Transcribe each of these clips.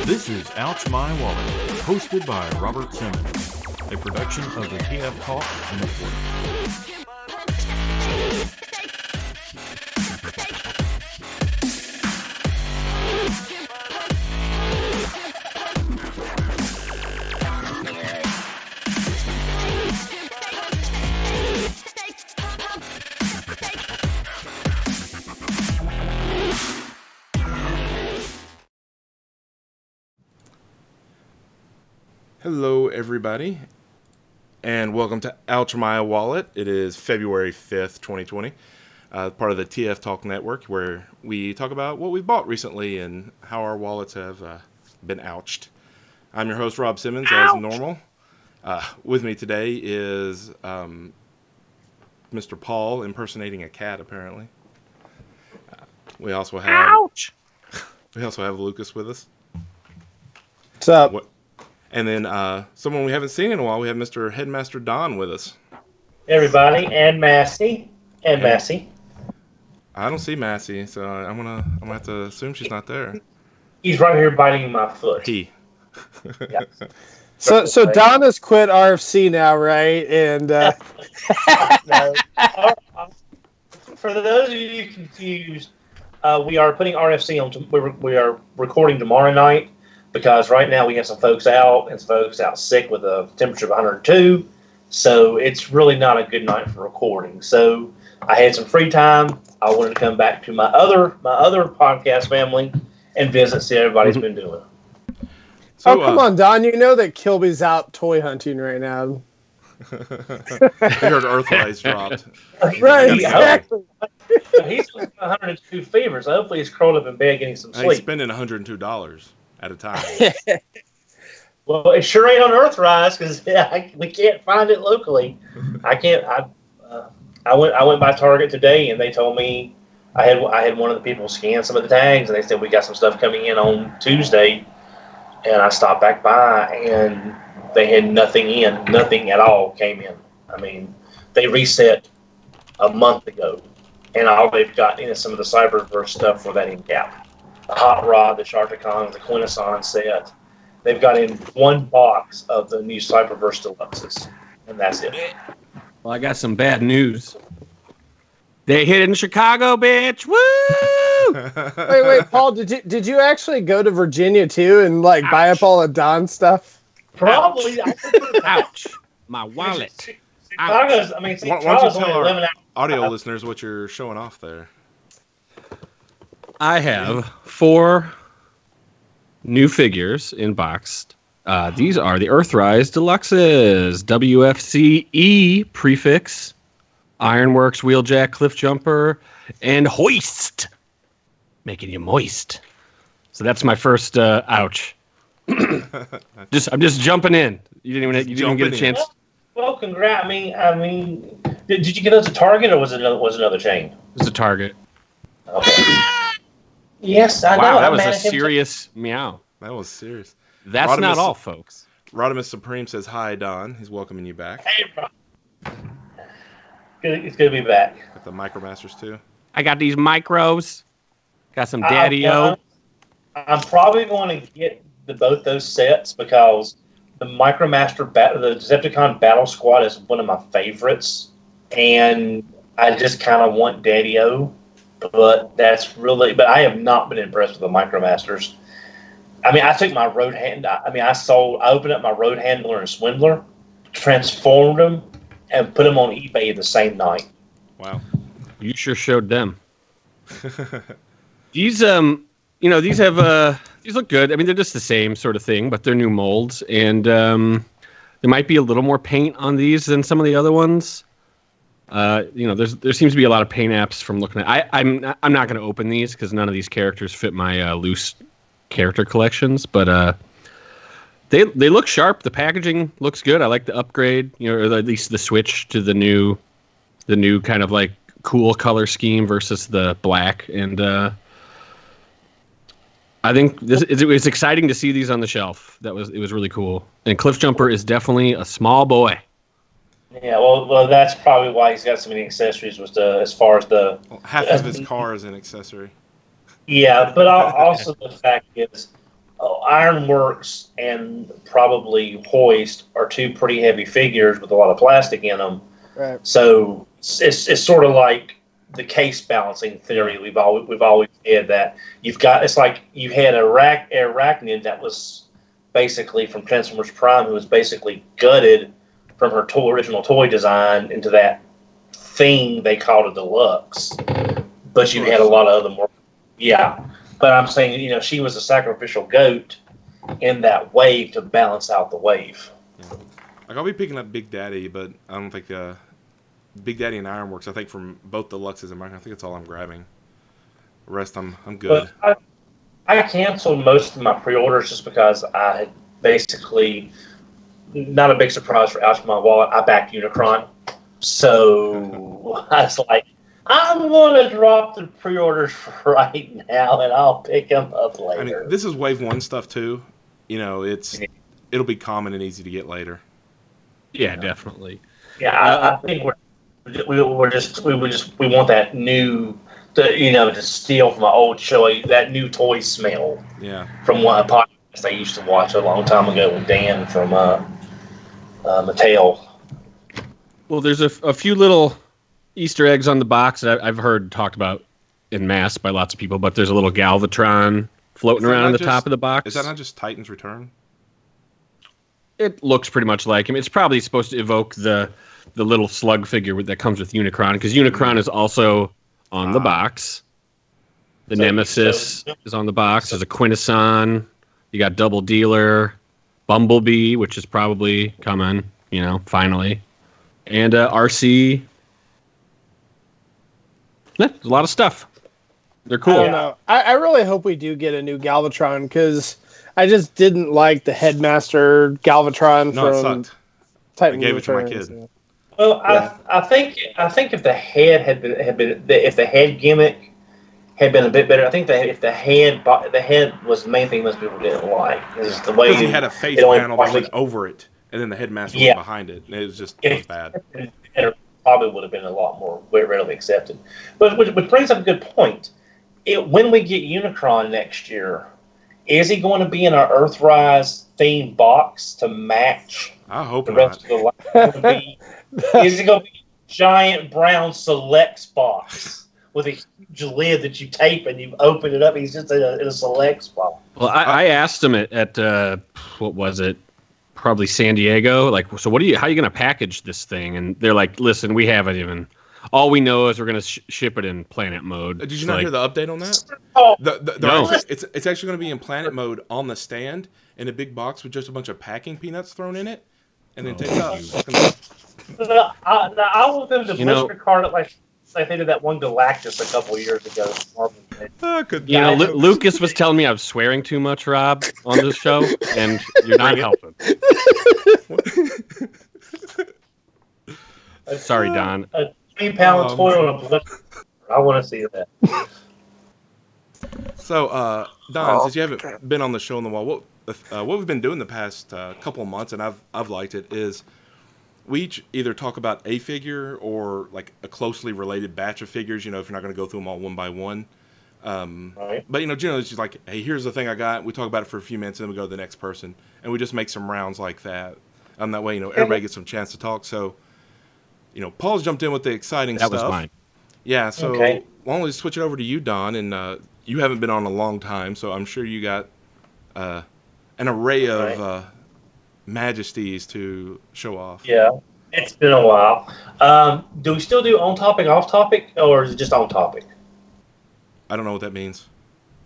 This is Ouch My Wallet, hosted by Robert Simmons, a production of the TFYLP Network. Hello, everybody, and welcome to Ouch My Wallet. It is February 5th, 2020, part of the TFYLP Network, where we talk about what we've bought recently and how our wallets have been ouched. I'm your host, Rob Simmons, as normal. With me today is Mr. Paul impersonating a cat, apparently. We also have Lucas with us. What's up? And then someone we haven't seen in a while, we have Mr. Headmaster Don with us. Everybody, and Massey. I don't see Massey, so I'm gonna have to assume she's not there. He's right here biting my foot. Yeah. So Don has quit RFC now, right? And No. For those of you confused, we are putting RFC on. We are recording tomorrow night because right now we have some folks out and some folks out sick with a temperature of 102. So it's really not a good night for recording. So I had some free time. I wanted to come back to my other podcast family and visit, see how everybody's been doing. So, come on, Don. You know that Kilby's out toy hunting right now. I heard Earthrise dropped. Right, exactly. He's 102 fever, so hopefully he's curled up in bed getting some sleep. He's spending $102 at a time. Well, it sure ain't on Earthrise because we can't find it locally. I went by Target today and they told me I had one of the people scan some of the tags and they said we got some stuff coming in on Tuesday, and I stopped back by and they had nothing at all came in. I mean, they reset a month ago, and all they've got in is some of the Cyberverse stuff for that end cap, the Hot Rod, the Sharticon, the Quintesson set. They've got in one box of the new Cyberverse Deluxes, and that's it. Well, I got some bad news. They hit in Chicago, bitch! Woo! Wait, Paul, did you actually go to Virginia too and buy up all the Don stuff? Probably. Ouch! My wallet. Chicago's. I mean, Why don't you Chicago's tell only 11 our hours. audio listeners what you're showing off there? I have 4 new figures in boxed. These are the Earthrise Deluxes, WFCE prefix, Ironworks, Wheeljack, Cliff Jumper, and Hoist, making you moist. So that's my first ouch. I'm just jumping in. You didn't even get a chance. Well, congrats. I mean, did you get those at Target or was it another chain? It was a Target. Okay. Yes, I know. Wow, that was a serious meow. That was serious. That's Rodimus, not all, folks. Rodimus Supreme says, "Hi, Don." He's welcoming you back. Hey, bro. It's good to be back. With the Micromasters, too. I got these micros. Got some Daddy-O. I'm probably going to get both those sets because the Micromaster, the Decepticon Battle Squad is one of my favorites. And I just kind of want Daddy-O. But I have not been impressed with the Micromasters. I mean, I took my Road Hand. I opened up my Road Handler and Swindler, transformed them, and put them on eBay the same night. Wow. You sure showed them. These these have these look good. I mean, they're just the same sort of thing, but they're new molds, and there might be a little more paint on these than some of the other ones. There seems to be a lot of paint apps from looking at. I'm not going to open these because none of these characters fit my loose character collections, but they look sharp. The packaging looks good. I like the upgrade, or at least the switch to the new kind of like cool color scheme versus the black. And I think it was exciting to see these on the shelf. It was really cool. And Cliff Jumper is definitely a small boy. Yeah, well, that's probably why he's got so many accessories. As far as half of his car is an accessory. Yeah, but also the fact is, Ironworks and probably Hoist are two pretty heavy figures with a lot of plastic in them. Right. So it's sort of like the case balancing theory. We've always had that. It's like you had a arachnid that was basically from Transformers Prime, who was basically gutted from her original toy design into that thing they called a deluxe. But you had a lot of other more. Yeah. But I'm saying, she was a sacrificial goat in that wave to balance out the wave. Yeah. Like, I'll be picking up Big Daddy, but I don't think Big Daddy and Ironworks. I think from both Deluxes and Micron, I think that's all I'm grabbing. The rest, I'm good. But I canceled most of my pre-orders just because I had basically, not a big surprise for Out of My Wallet, I backed Unicron. So I was like, I'm going to drop the pre-orders right now, and I'll pick them up later. I mean, this is Wave 1 stuff, too. It'll be common and easy to get later. Yeah, definitely. Yeah, I think we want that new, to steal from an old show, that new toy smell. Yeah. From one podcast I used to watch a long time ago with Dan from Mattel. Well, there's a few little Easter eggs on the box that I've heard talked about in mass by lots of people, but there's a little Galvatron floating around on the top of the box. Is that not just Titan's Return? It looks pretty much like him. It's probably supposed to evoke the little slug figure that comes with Unicron, because Unicron is also on the box. The Nemesis is on the box. There's a Quintesson. You got Double Dealer, Bumblebee, which is probably coming, finally. And RC. Yeah, there's a lot of stuff. They're cool. I don't know. I really hope we do get a new Galvatron, because I just didn't like the Headmaster Galvatron No, it from sucked. Titan I gave it to my Returns. kid. Well, I think if the head had been if the head gimmick had been a bit better, I think that if the head was the main thing most people didn't like. Is the way Because he had a face panel that went over it, and then the Headmaster was behind it. And it was bad. It probably would have been a lot more readily accepted. But which brings up a good point. When we get Unicron next year, is he going to be in our Earthrise themed box to match I hope the not. rest of the line? Is it going to be a giant brown Selects box with a huge lid that you tape and you open it up? He's just in a Selects box. Well, I asked him at what was it? Probably San Diego. Like, so how are you going to package this thing? And they're like, listen, we haven't even. All we know is we're going to ship it in planet mode. Did you not hear the update on that? Oh, No. It's actually going to be in planet mode on the stand in a big box with just a bunch of packing peanuts thrown in it, and then take it out. I want them to blister card it like they did that one Galactus a couple of years ago. Lucas was telling me I was swearing too much, Rob, on this show, and you're not helping. Sorry, Don. A 3-pound toy on a blister. I want to see that. So, Don, since you haven't been on the show in a while, what we've been doing the past couple of months, and I've liked it, is we each either talk about a figure or like a closely related batch of figures. If you're not going to go through them all one by one. Right. But generally it's just like, hey, here's the thing I got. We talk about it for a few minutes, and then we go to the next person, and we just make some rounds like that. That way, everybody gets some chance to talk. So, Paul's jumped in with the exciting stuff. That was mine. Yeah. So Okay. why don't we switch it over to you, Don? And you haven't been on a long time, so I'm sure you got an array of majesties to show off. Yeah, it's been a while. Do we still do on topic, off topic, or is it just on topic? I don't know what that means.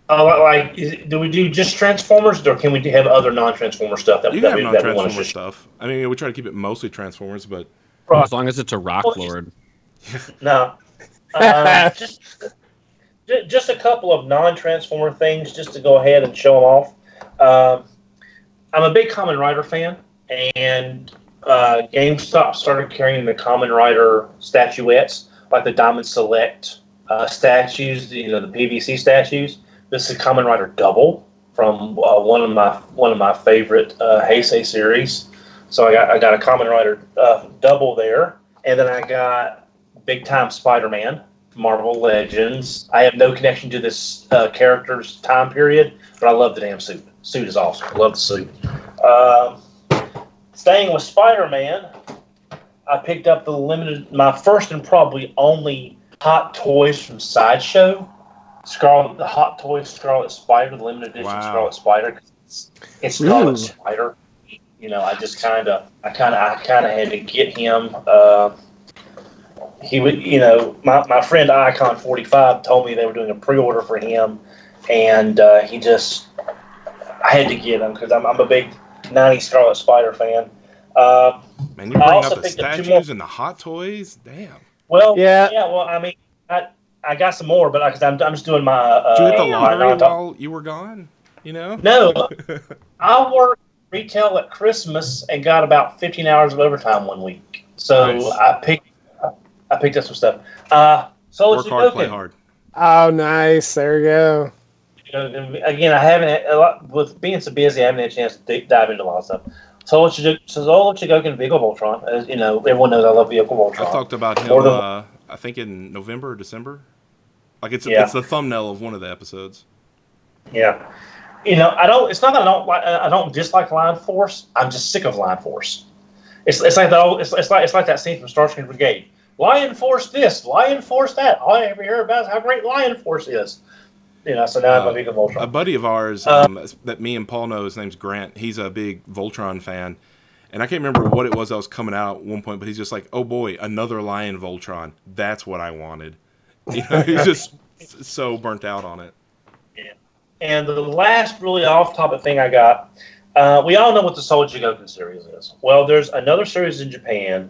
Do we do just Transformers, or can we have other non-Transformer stuff that You we can have want to non-Transformer stuff. I mean, we try to keep it mostly Transformers, but As long as it's a Rock Lord. No, just a couple of non-Transformer things, just to go ahead and show them off. I'm a big Kamen Rider fan, and GameStop started carrying the Kamen Rider statuettes, like the Diamond Select statues, the PVC statues. This is Kamen Rider Double from one of my favorite Heisei series. So I got a Kamen Rider Double there, and then I got Big Time Spider-Man, Marvel Legends. I have no connection to this character's time period, but I love the damn suit. Suit is awesome. I love the suit. Staying with Spider-Man, I picked up my first and probably only Hot Toys from Sideshow. The Hot Toys Scarlet Spider, the limited edition Wow. Scarlet Spider. It's Scarlet Spider. I kind of had to get him. He would, my friend Icon 45 told me they were doing a pre-order for him, and I had to get him because I'm a big '90s Scarlet Spider fan. Man, you're bringing up the statues and the Hot Toys. Damn. Well, yeah. Well, I mean, I got some more, but because I'm just doing my. Did you hit the lottery while you were gone? No, I worked retail at Christmas and got about 15 hours of overtime one week. So nice. I picked up some stuff. Work hard, play hard. Oh, nice. There you go. Again, I haven't with being so busy. I haven't had a chance to dive into a lot of stuff. Solo Chigokin Vehicle Voltron. As everyone knows I love Vehicle Voltron. I talked about him. I think in November or December. Like it's the thumbnail of one of the episodes. Yeah. It's not that I don't dislike Line Force. I'm just sick of Line Force. It's like that scene from Starscream Brigade. Lion Force this, Lion Force that. All I ever hear about is how great Lion Force is. So now I'm a big Voltron. A buddy of ours that me and Paul know, his name's Grant. He's a big Voltron fan, and I can't remember what it was that was coming out at one point, but he's just like, "Oh boy, another Lion Voltron. That's what I wanted." He's just so burnt out on it. Yeah. And the last really off-topic thing I got, we all know what the Soul Jigoku series is. Well, there's another series in Japan,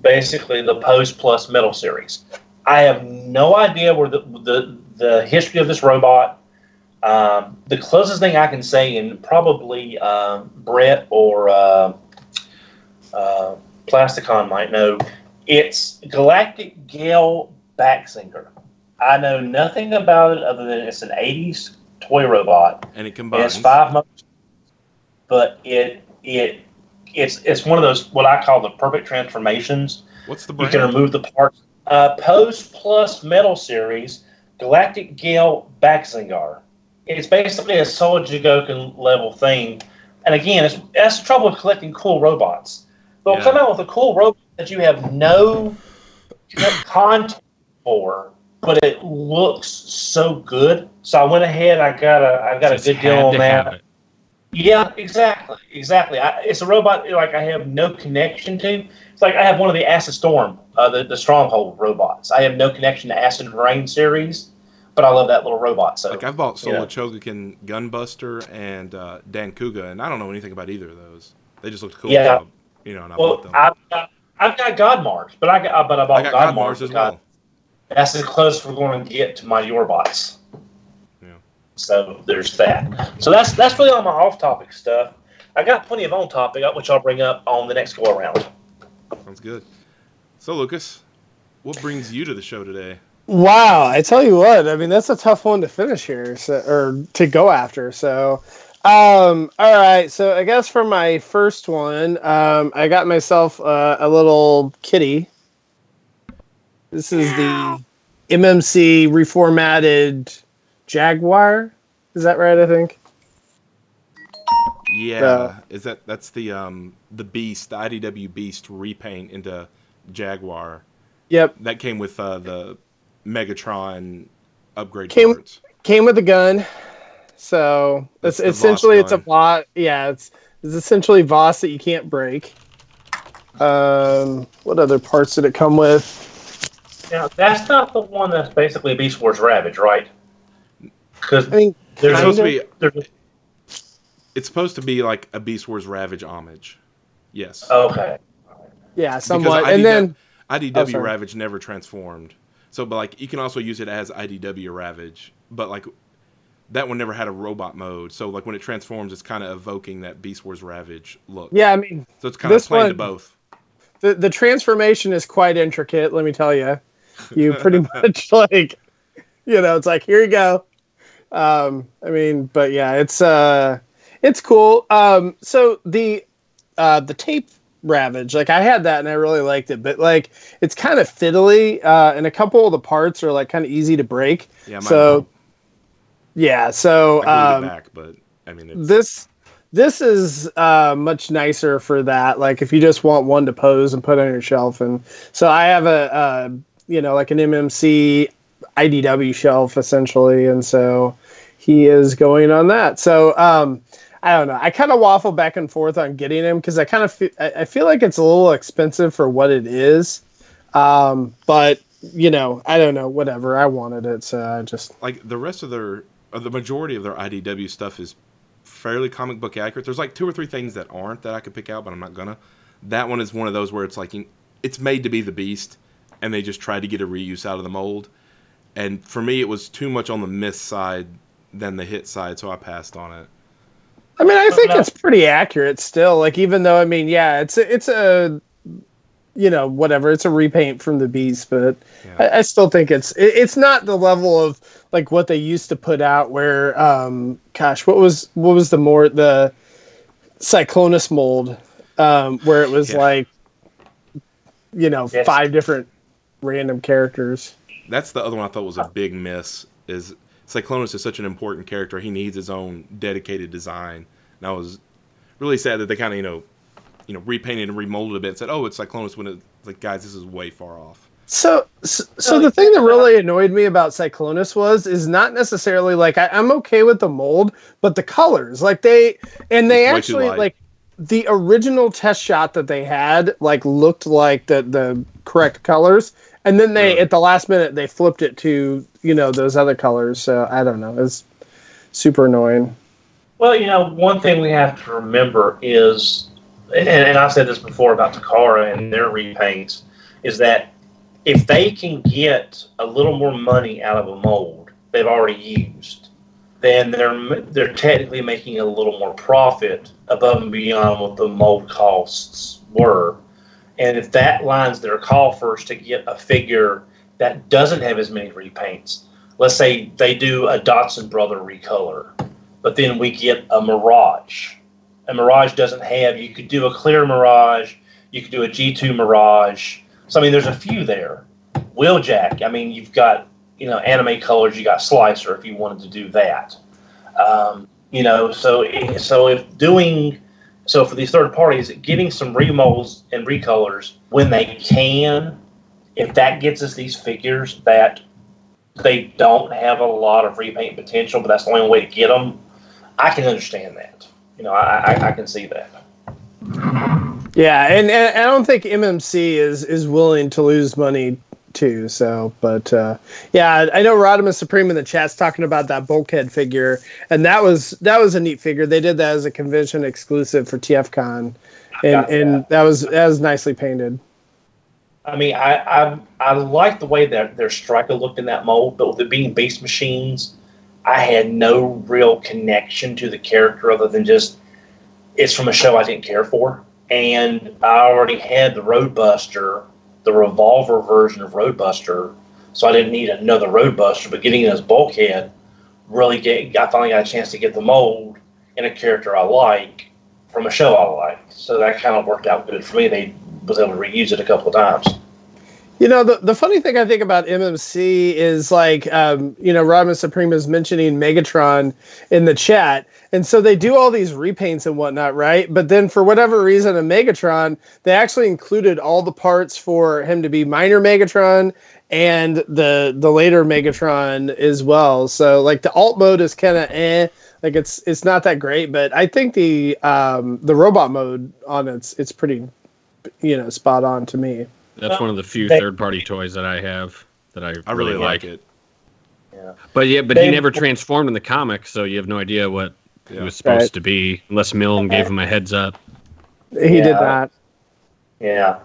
basically the Pose Plus Metal series. I have no idea where the history of this robot. The closest thing I can say, and probably Brett or Plasticon might know, it's Galactic Gale Backsinger. I know nothing about it other than it's an 80s toy robot. And it combines. It's 5 motors, but it's one of those what I call the perfect transformations. What's the brand? You can remove the parts. Pose Plus Metal Series, Galactic Gale Backsinger. It's basically a Soul Jigoku level thing. And again, that's the trouble with collecting cool robots. They'll come out with a cool robot that you have no content for, but it looks so good. So I went ahead. I got a good deal on that. Yeah, exactly. It's a robot like I have no connection to. It's like I have one of the Acid Storm, the Stronghold robots. I have no connection to Acid Rain series, but I love that little robot. So I've bought Solo Chogokin Gunbuster and Dan Kuga, and I don't know anything about either of those. They just looked cool. Yeah. So, and I bought them. I've got God Mars, but I bought God Mars as well. That's as close we're going to get to my Yorbots. Yeah. So there's that. So that's really all my off-topic stuff. I got plenty of on-topic, which I'll bring up on the next go-around. Sounds good. So, Lucas, what brings you to the show today? Wow, I tell you what, I mean, that's a tough one to finish here, or to go after. So, all right. So I guess for my first one, I got myself a little kitty. This is the MMC reformatted Jaguar. Is that right? I think. Yeah. That's the Beast, the IDW Beast repaint into Jaguar. Yep. That came with the Megatron upgrade parts. Came with a gun. So it's essentially it's a Voss. Yeah, it's essentially Voss that you can't break. What other parts did it come with? Now that's not the one that's basically Beast Wars Ravage, right? Because it's supposed to be like a Beast Wars Ravage homage. Yes. Okay. Yeah, somewhat. And then IDW Ravage never transformed. So, but like you can also use it as IDW Ravage, but like that one never had a robot mode. So like when it transforms, it's kind of evoking that Beast Wars Ravage look. Yeah, I mean, so it's kind of playing to both. The transformation is quite intricate. Let me tell you, you pretty much like, it's like here you go. I mean, but yeah, it's cool. So the tape Ravage, like I had that and I really liked it, but like it's kind of fiddly, and a couple of the parts are like kind of easy to break. Yeah. So yeah, so I glued it back, but I mean, this is much nicer for that. Like if you just want one to pose and put on your shelf, and so I have like an MMC IDW shelf essentially, and so he is going on that. So I don't know. I kind of waffle back and forth on getting him because I feel like it's a little expensive for what it is. But I don't know. Whatever. I wanted it, so I just like the rest of the majority of their IDW stuff is fairly comic book accurate. There's like 2 or 3 things that aren't that I could pick out, but I'm not gonna. That one is one of those where it's like it's made to be the Beast, and they just tried to get a reuse out of the mold. And for me, it was too much on the miss side than the hit side, so I passed on it. I mean, I think it's pretty accurate still. Like, even though, I mean, yeah, it's a whatever. It's a repaint from the Beast, but yeah. I still think it's not the level of like what they used to put out. Where, what was the Cyclonus mold, where it was like, 5 different random characters. That's the other one I thought was a big miss. Is Cyclonus is such an important character. He needs his own dedicated design. And I was really sad that they kind of, repainted and remolded a bit and said, "Oh, it's Cyclonus," when it's like, guys, this is way far off. So the thing that really annoyed me about Cyclonus is not necessarily like I'm okay with the mold, but the colors, like they actually like the original test shot that they had like looked like the correct colors, and then they at the last minute they flipped it to those other colors. So I don't know, it's super annoying. Well, one thing we have to remember is, and I've said this before about Takara and their repaints, is that if they can get a little more money out of a mold they've already used, then they're technically making a little more profit above and beyond what the mold costs were. And if that lines their coffers to get a figure that doesn't have as many repaints, let's say they do a Dotson brother recolor, but then we get a Mirage. A Mirage doesn't have, you could do a clear Mirage, you could do a G2 Mirage. So, I mean, there's a few there. Wheeljack, I mean, you've got, anime colors, you got Slicer if you wanted to do that. So for these third parties, getting some remolds and recolors when they can, if that gets us these figures that they don't have a lot of repaint potential, but that's the only way to get them, I can understand that. I can see that. Yeah, and I don't think MMC is willing to lose money too. So, but yeah, I know Rodimus Supreme in the chat's talking about that bulkhead figure, and that was a neat figure. They did that as a convention exclusive for TFCon, and that was nicely painted. I mean, I like the way that their striker looked in that mold, but with it being Beast Machines, I had no real connection to the character other than just it's from a show I didn't care for. And I already had the Roadbuster, the revolver version of Roadbuster, so I didn't need another Roadbuster. But getting his bulkhead I finally got a chance to get the mold in a character I like from a show I like. So that kind of worked out good for me. They was able to reuse it a couple of times. The funny thing I think about MMC is like, Rodimus Supreme is mentioning Megatron in the chat. And so they do all these repaints and whatnot, right? But then for whatever reason in Megatron, they actually included all the parts for him to be minor Megatron and the later Megatron as well. So like the alt mode is kind of like it's not that great, but I think the robot mode on it's pretty, spot on to me. That's one of the few third-party toys that I have that I really like it. Yeah. But he never transformed in the comic, so you have no idea what he was supposed to be, unless Milne gave him a heads up. He did not. Yeah.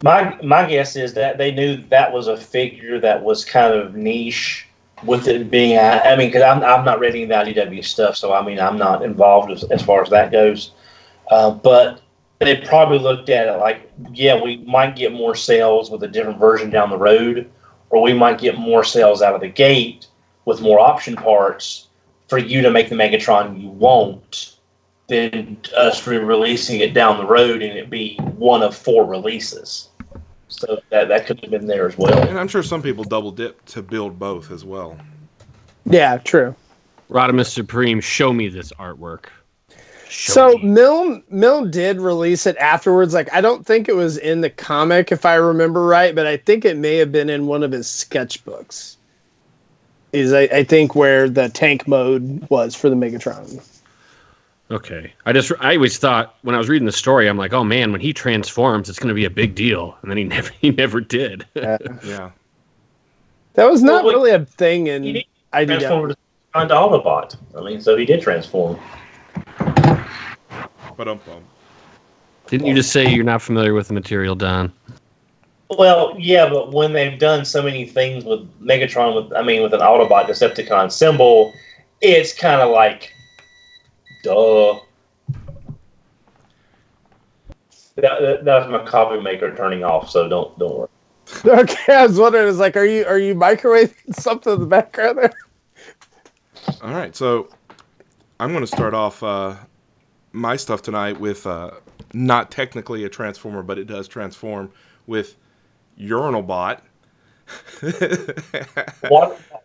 My guess is that they knew that was a figure that was kind of niche with it being, because I'm not reading the IDW stuff, so I mean, I'm not involved as far as that goes. But they probably looked at it like, yeah, we might get more sales with a different version down the road, or we might get more sales out of the gate with more option parts for you to make the Megatron you want than us releasing it down the road and it be one of 4 releases. So that could have been there as well. And I'm sure some people double dip to build both as well. Yeah, true. Rodimus Supreme, show me this artwork. So Mill did release it afterwards. Like, I don't think it was in the comic, if I remember right, but I think it may have been in one of his sketchbooks. I think where the tank mode was for the Megatron. Okay. I always thought when I was reading the story, I'm like, oh man, when he transforms, it's going to be a big deal, and then he never did. Yeah. That was not really a thing in He did IDW. transform into Autobot. I mean, so he did transform. Ba-dum-bum. Didn't you just say you're not familiar with the material, Don? Well, yeah, but when they've done so many things with Megatron, with an Autobot Decepticon symbol, it's kind of like, duh. That was my coffee maker turning off, so don't worry. Okay, I was wondering, it's like, are you microwaving something in the background there? All right, so I'm going to start off my stuff tonight with not technically a transformer, but it does transform with Urinal Bot.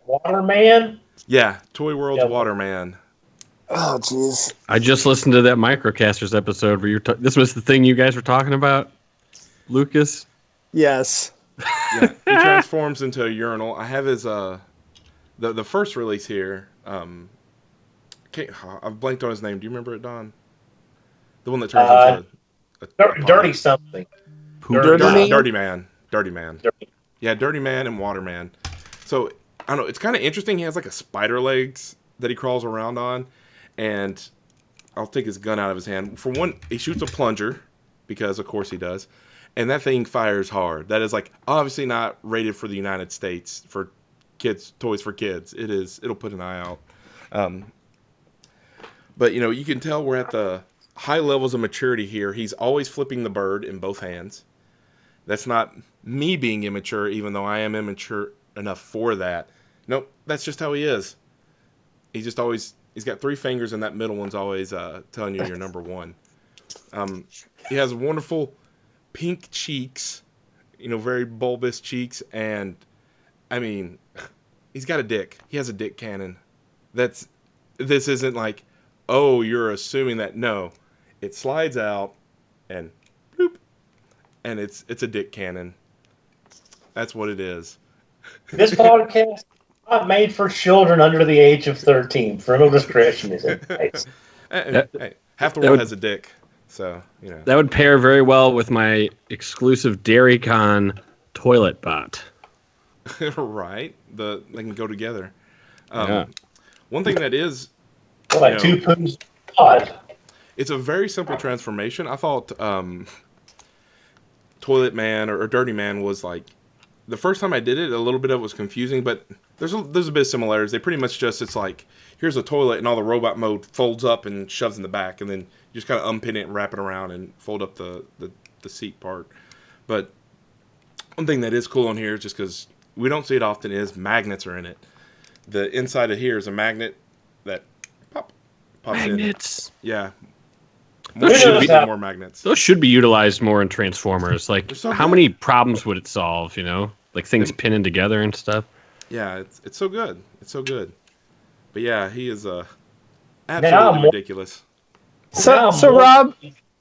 Waterman? Yeah, Toy World's Yeah. Waterman. Oh, jeez. I just listened to that Microcasters episode where this was the thing you guys were talking about, Lucas. Yes. Yeah, he transforms into a urinal. I have his the first release here. I've blanked on his name. Do you remember it, Don? The one that turns into a Dirty something. Dirty Man. Dirty Man. Dirty. Yeah, Dirty Man and Waterman. So I don't know. It's kind of interesting. He has like a spider legs that he crawls around on, and I'll take his gun out of his hand. For one, he shoots a plunger because, of course, he does. And that thing fires hard. That is like obviously not rated for the United States for kids, toys for kids. It'll put an eye out. But you can tell we're at the high levels of maturity here. He's always flipping the bird in both hands. That's not me being immature, even though I am immature enough for that. Nope, that's just how he is. He's got 3 fingers, and that middle one's always telling you you're number one. He has wonderful pink cheeks, very bulbous cheeks, and I mean, he's got a dick. He has a dick cannon. This isn't like, oh, you're assuming that. No, it slides out and bloop, and it's a dick cannon. That's what it is. This podcast is not made for children under the age of 13. Parental discretion is advised. Hey, half the world has a dick, so That would pair very well with my exclusive DairyCon toilet bot. Right? They can go together. Yeah. One thing that is, Like 2 poos pod. it's a very simple transformation. I thought Toilet Man or Dirty Man was like, the first time I did it, a little bit of it was confusing, but there's a bit of similarities. They pretty much it's like, here's a toilet, and all the robot mode folds up and shoves in the back, and then you just kind of unpin it and wrap it around and fold up the seat part. But one thing that is cool on here, just because we don't see it often, is magnets are in it. The inside of here is a magnet that pops Magnets. in. Yeah. More magnets. Those should be utilized more in Transformers. Like, so how good. many problems would it solve? Like things pinning together and stuff. Yeah, it's so good. It's so good. But yeah, he is absolutely ridiculous. So Rob,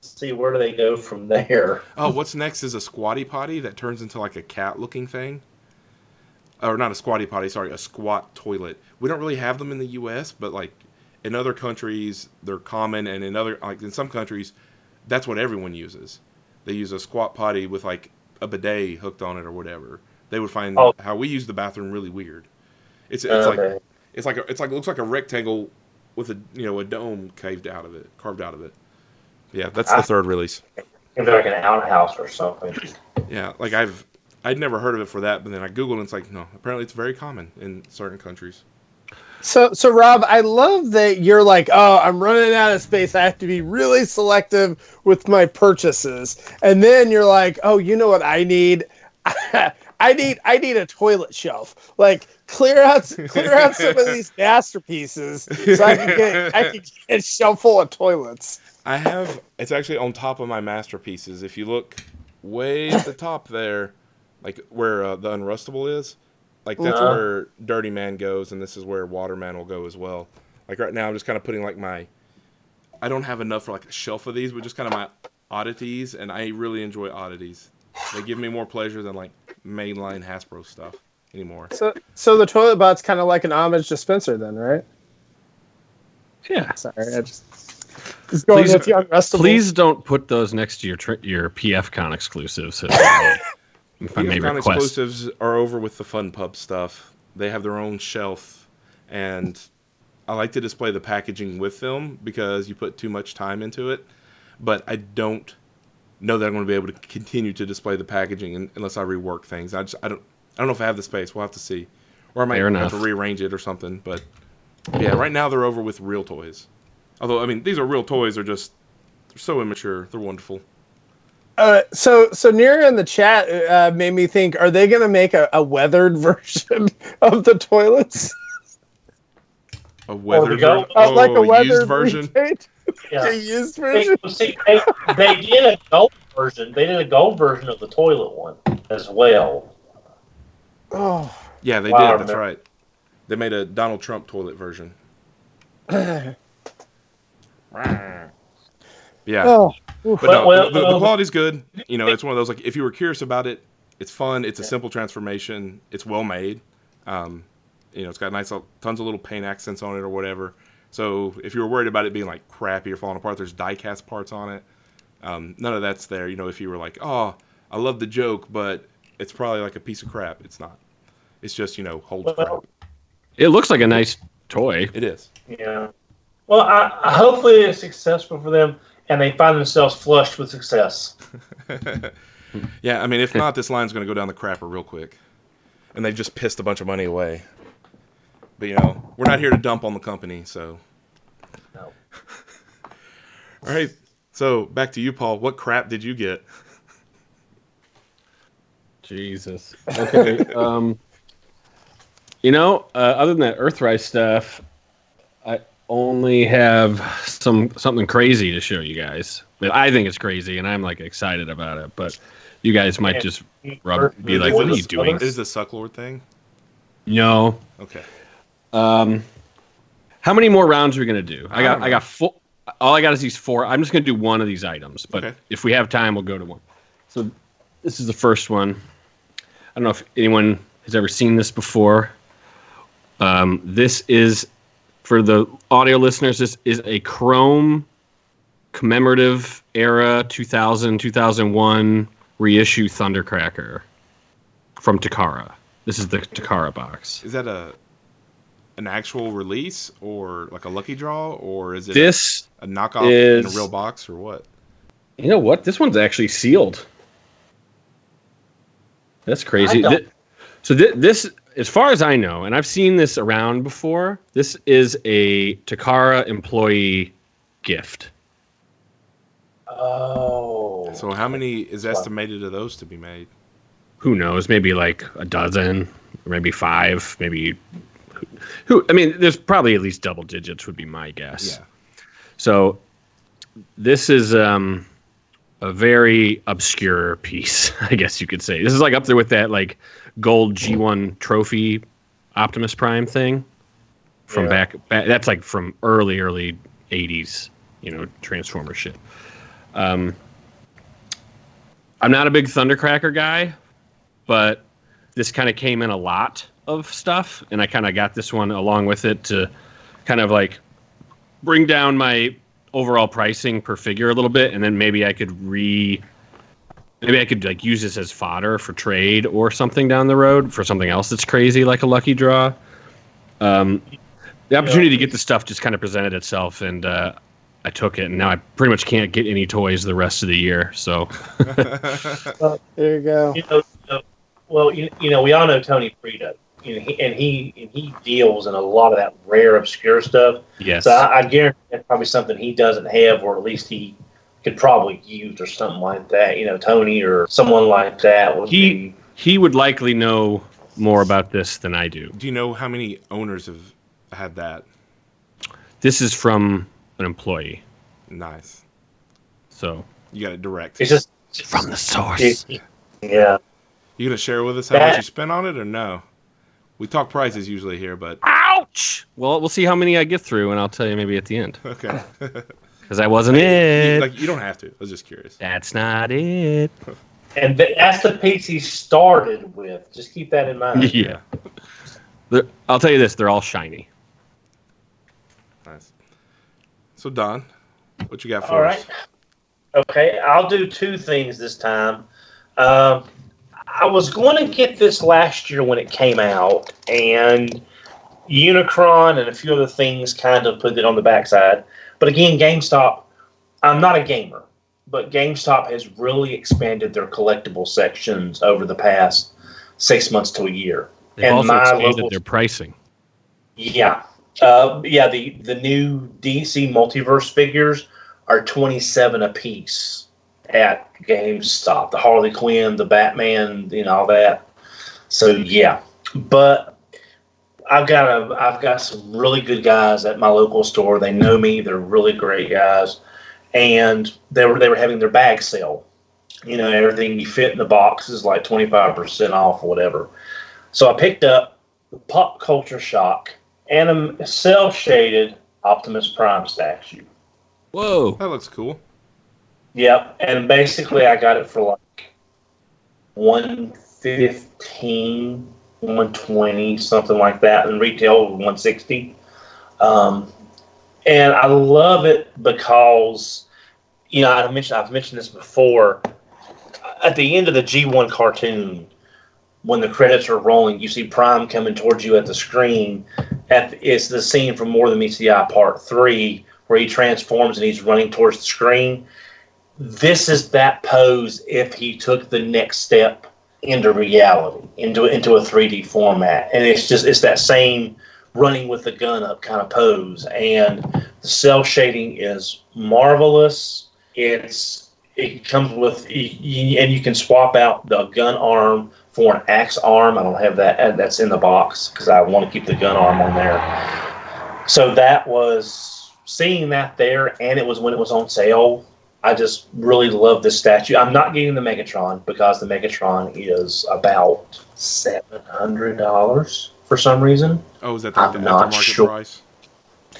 See, where do they go from there? Oh, what's next is a squatty potty that turns into like a cat-looking thing. Or not a squatty potty, sorry, a squat toilet. We don't really have them in the U.S., but like in other countries, they're common, and in some countries, that's what everyone uses. They use a squat potty with like a bidet hooked on it or whatever. They would find how we use the bathroom really weird. It looks like a rectangle with a dome carved out of it. Yeah, that's the third release. Maybe like an outhouse or something. Yeah, like I'd never heard of it for that, but then I googled and it's like, no, apparently it's very common in certain countries. So Rob, I love that you're like, oh, I'm running out of space. I have to be really selective with my purchases. And then you're like, oh, you know what I need? I need a toilet shelf. Like clear out some of these masterpieces so I can get a shelf full of toilets. It's actually on top of my masterpieces. If you look way at the top there, like where the Unrustable is, like that's where Dirty Man goes, and this is where Waterman will go as well. Like right now, I'm just kind of putting like I don't have enough for like a shelf of these, but just kind of my oddities, and I really enjoy oddities. They give me more pleasure than like mainline Hasbro stuff anymore. So the toilet bot's kind of like an homage to Spencer, then, right? Yeah. Sorry, I just going with the unrestable. Please don't put those next to your PFCon exclusives. If I may PFCon request. exclusives are over with the Fun Pub stuff. They have their own shelf, and I like to display the packaging with them because you put too much time into it. But I don't know that I'm going to be able to continue to display the packaging unless I rework things. I don't know if I have the space. We'll have to see, or I might have to rearrange it or something. But yeah, right now they're over with real toys. Although I mean, these are real toys. They're so immature. They're wonderful. So Nira in the chat made me think: are they going to make a weathered version of the toilets? A weathered version? Like a weathered used version? Yeah. A used version? They did a gold version. They did a gold version of the toilet one as well. Oh. Yeah, they did. That's right. They made a Donald Trump toilet version. Yeah. Oh. But no, the quality's good. You know, it's one of those, like, if you were curious about it, it's fun. It's a simple transformation. It's well made. You know, it's got tons of little paint accents on it or whatever. So if you were worried about it being like crappy or falling apart, there's die-cast parts on it. None of that's there. You know, if you were like, oh, I love the joke, but it's probably like a piece of crap. It's not. It's just, you know, holds crap. It looks like a nice toy. It is. Yeah. Well, I hopefully it's successful for them, and they find themselves flushed with success. Yeah, I mean, if not, this line's going to go down the crapper real quick. And they've just pissed a bunch of money away. But, you know, we're not here to dump on the company, so. No. All right. So, back to you, Paul. What crap did you get? Jesus. Okay. You know, other than that Earthrise stuff, I only have something crazy to show you guys. I think it's crazy, and I'm like excited about it. But you guys might just be like, "What are you doing?" Is the Sucklord thing? No. Okay. How many more rounds are we gonna do? I got four. All I got is these four. I'm just gonna do one of these items, but if we have time, we'll go to one. So this is the first one. I don't know if anyone has ever seen this before. This is, for the audio listeners, this is a Chrome commemorative era 2000, 2001 reissue Thundercracker from Takara. This is the Takara box. Is that an actual release or like a lucky draw, or is it a knockoff in a real box, or what? You know what? This one's actually sealed. That's crazy. This, as far as I know, and I've seen this around before, this is a Takara employee gift. Oh. So how many is estimated of those to be made? Who knows? Maybe like a dozen, or maybe 5, maybe. I mean, there's probably at least double digits would be my guess. Yeah. So this is a very obscure piece, I guess you could say. This is like up there with that like gold G1 trophy Optimus Prime thing from back. That's like from early 80s, you know, Transformer shit. I'm not a big Thundercracker guy, but this kind of came in a lot of stuff, and I kind of got this one along with it to kind of like bring down my overall pricing per figure a little bit, and then maybe I could like use this as fodder for trade or something down the road for something else that's crazy like a lucky draw. The opportunity to get the stuff just kind of presented itself, and I took it, and now I pretty much can't get any toys the rest of the year. So There you go. Well, you know, we all know Tony Frito, and he deals in a lot of that rare, obscure stuff. yes, So I guarantee that's probably something he doesn't have, or at least he could probably use, or something like that. You know, Tony or someone like that would he would likely know more about this than I do. Do you know how many owners have had that? This is from an employee, Nice. so You got it direct. It's just from the source. Yeah. You gonna share with us how much you spent on it, or no? We talk prices usually here, but Ouch! Well, we'll see how many I get through, and I'll tell you maybe at the end. okay. Because that wasn't it. You don't have to. I was just curious. That's not it. And that's the piece he started with. Just keep that in mind. Yeah. I'll tell you this, they're all shiny. Nice. So Don, what you got for All us? right. Okay, I'll do two things this time. I was going to get this last year when it came out, and Unicron and a few other things kind of put it on the backside. But again, GameStop, I'm not a gamer, but GameStop has really expanded their collectible sections over the past 6 months to a year. They've also expanded their pricing. Yeah. The new DC Multiverse figures are $27 a piece at GameStop. The Harley Quinn, the Batman, all that. So yeah, but I've got some really good guys at my local store. They know me. They're really great guys, and they were having their bag sale. Everything you fit in the box is like 25% off or whatever. So I picked up the Pop Culture Shock and a cel-shaded Optimus Prime statue. Whoa. That looks cool. Yep, and basically I got it for like $115, $120, something like that, and retail was $160. And I love it because, I've mentioned this before. At the end of the G1 cartoon, when the credits are rolling, you see Prime coming towards you at the screen. It's the scene from More Than Meets the Eye Part 3, where he transforms and he's running towards the screen. This is that pose if he took the next step into reality, into a 3D format. And it's that same running with the gun up kind of pose. And the cel shading is marvelous. It comes with, and you can swap out the gun arm for an axe arm. I don't have that. That's in the box because I want to keep the gun arm on there. So that was, seeing that there, and it was when it was on sale. I just really love this statue. I'm not getting the Megatron because the Megatron is about $700 for some reason. Oh, is that I'm the not aftermarket sure. price?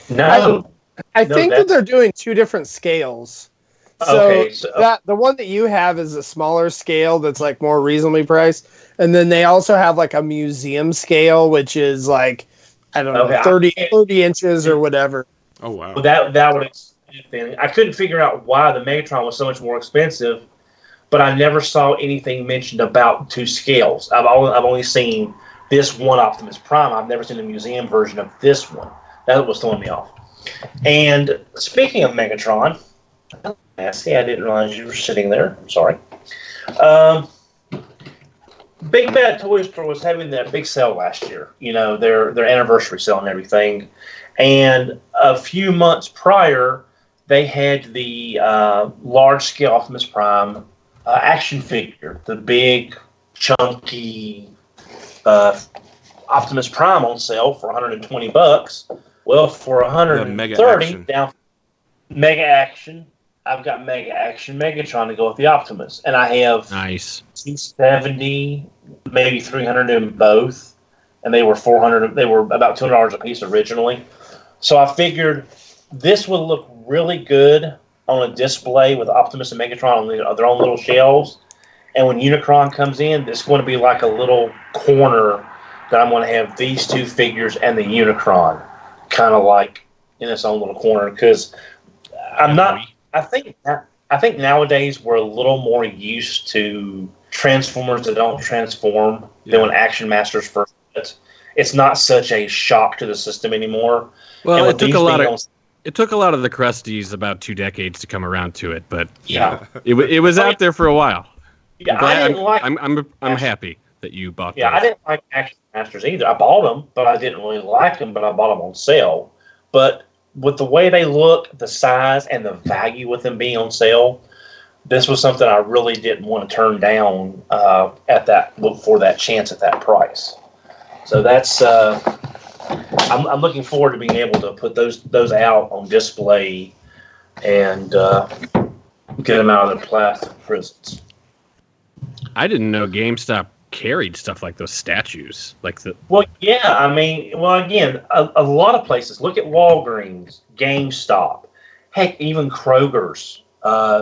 No. I think that they're doing two different scales. So, the one that you have is a smaller scale that's like more reasonably priced, and then they also have like a museum scale, which is like, I don't know, 30 inches or whatever. Oh wow! Well, that would explain. I couldn't figure out why the Megatron was so much more expensive, but I never saw anything mentioned about two scales. I've only seen this one Optimus Prime. I've never seen a museum version of this one. That was throwing me off. And speaking of Megatron. Nasty, I didn't realize you were sitting there. I'm sorry. Big Bad Toy Store was having that big sale last year. Their anniversary sale and everything. And a few months prior, they had the large-scale Optimus Prime action figure, the big, chunky Optimus Prime on sale for $120. Well, for $130 down, Mega Action. I've got Mega Action Megatron to go with the Optimus, and I have nice 270, maybe 300 in both, and they were 400. They were about $200 a piece originally. So I figured this would look really good on a display with Optimus and Megatron on their own little shelves. And when Unicron comes in, it's going to be like a little corner that I'm going to have these two figures and the Unicron, kind of like in its own little corner. Because I'm not. I think nowadays we're a little more used to Transformers that don't transform than when Action Masters first hit. It's not such a shock to the system anymore. Well, it took a lot of the Krusties about 2 decades to come around to it, but it was out there for a while. Yeah, I'm happy that you bought. Yeah, those. I didn't like Action Masters either. I bought them, but I didn't really like them. But I bought them on sale. But with the way they look, the size, and the value with them being on sale, this was something I really didn't want to turn down for that chance at that price. So that's I'm looking forward to being able to put those out on display and get them out of their plastic prisons. I didn't know GameStop carried stuff like those statues, like the. Well, yeah, I mean, well, again, a lot of places. Look at Walgreens, GameStop, heck, even Kroger's.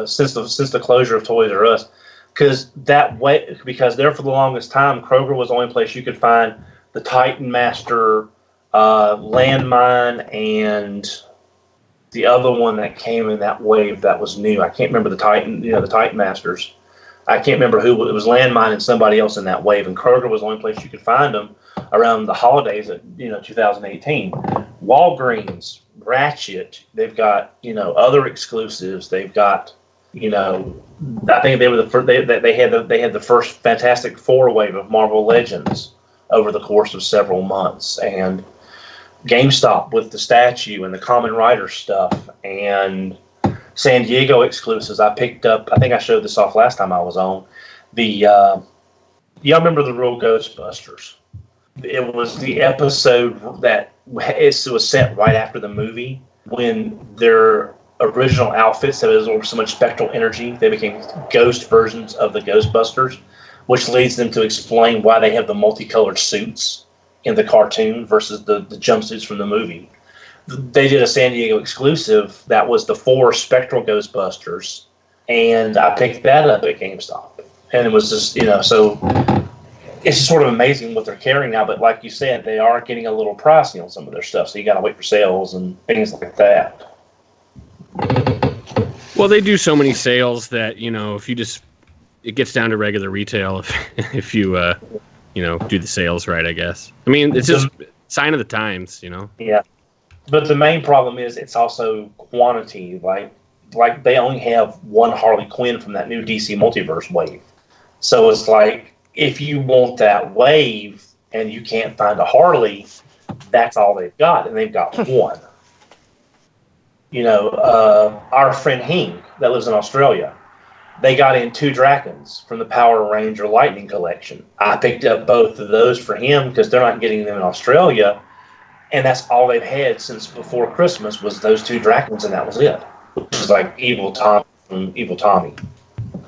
Since the closure of Toys R Us, because there for the longest time, Kroger was the only place you could find the Titan Master, landmine, and the other one that came in that wave that was new. I can't remember the Titan Masters. I can't remember who it was. Landmine and somebody else in that wave, and Kroger was the only place you could find them around the holidays of 2018. Walgreens, Ratchet, they've got other exclusives. They've got I think they were the first. They had the first Fantastic Four wave of Marvel Legends over the course of several months, and GameStop with the statue and the Common Rider stuff and San Diego exclusives. I picked up. I think I showed this off last time I was on. Y'all remember the real Ghostbusters? It was the episode that it was set right after the movie when their original outfits that absorbed so much spectral energy, they became ghost versions of the Ghostbusters, which leads them to explain why they have the multicolored suits in the cartoon versus the jumpsuits from the movie. They did a San Diego exclusive that was the 4 spectral Ghostbusters, and I picked that up at GameStop. And it was just, so it's just sort of amazing what they're carrying now. But like you said, they are getting a little pricey on some of their stuff, so you got to wait for sales and things like that. Well, they do so many sales that if you it gets down to regular retail if you do the sales right, I guess. I mean, it's just sign of the times, Yeah, but the main problem is it's also quantity. Like they only have one Harley Quinn from that new DC Multiverse wave, so it's like if you want that wave and you can't find a Harley, that's all they've got, and they've got one. Our friend Hing that lives in Australia, they got in 2 Dragons from the Power Ranger Lightning collection. I picked up both of those for him because they're not getting them in Australia, and that's all they've had since before Christmas was those 2 Dragons, and that was it. Which is like Evil Tom from Evil Tommy.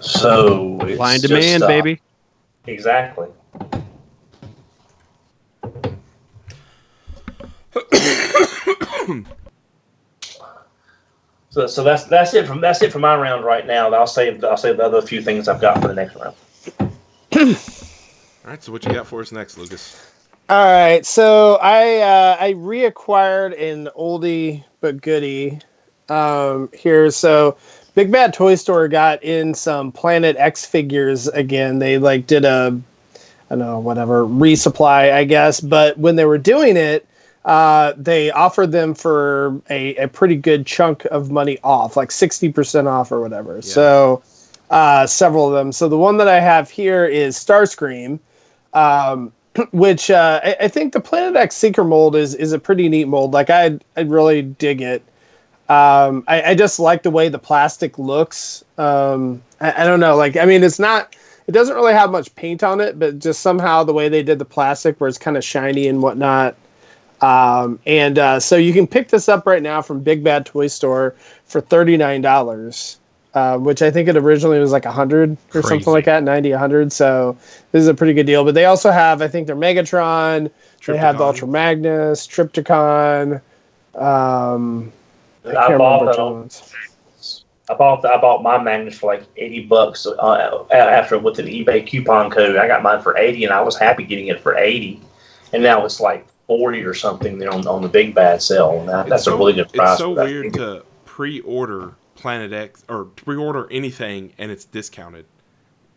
So it's supply and demand, baby. Exactly. So that's it from my round right now. I'll save the other few things I've got for the next round. All right, so what you got for us next, Lucas? All right, so I reacquired an oldie but goodie here. So Big Bad Toy Store got in some Planet X figures again. They did a resupply, I guess. But when they were doing it, they offered them for a pretty good chunk of money off, like 60% off or whatever. Yeah. So several of them. So the one that I have here is Starscream, which I think the Planet X Seeker mold is a pretty neat mold. Like I really dig it. I just like the way the plastic looks. I don't know. It doesn't really have much paint on it, but just somehow the way they did the plastic where it's kind of shiny and whatnot. So you can pick this up right now from Big Bad Toy Store for $39, which I think it originally was like $100 or something like that, 90, 100. So this is a pretty good deal. But they also have, I think, their Megatron. They have the Ultra Magnus, Triptychon. I bought my Magnus for like $80 after with an eBay coupon code. I got mine for $80, and I was happy getting it for $80. And now it's like $40 or something there on the Big Bad sale. And that's a really good price. It's so weird to pre-order Planet X or pre-order anything and it's discounted.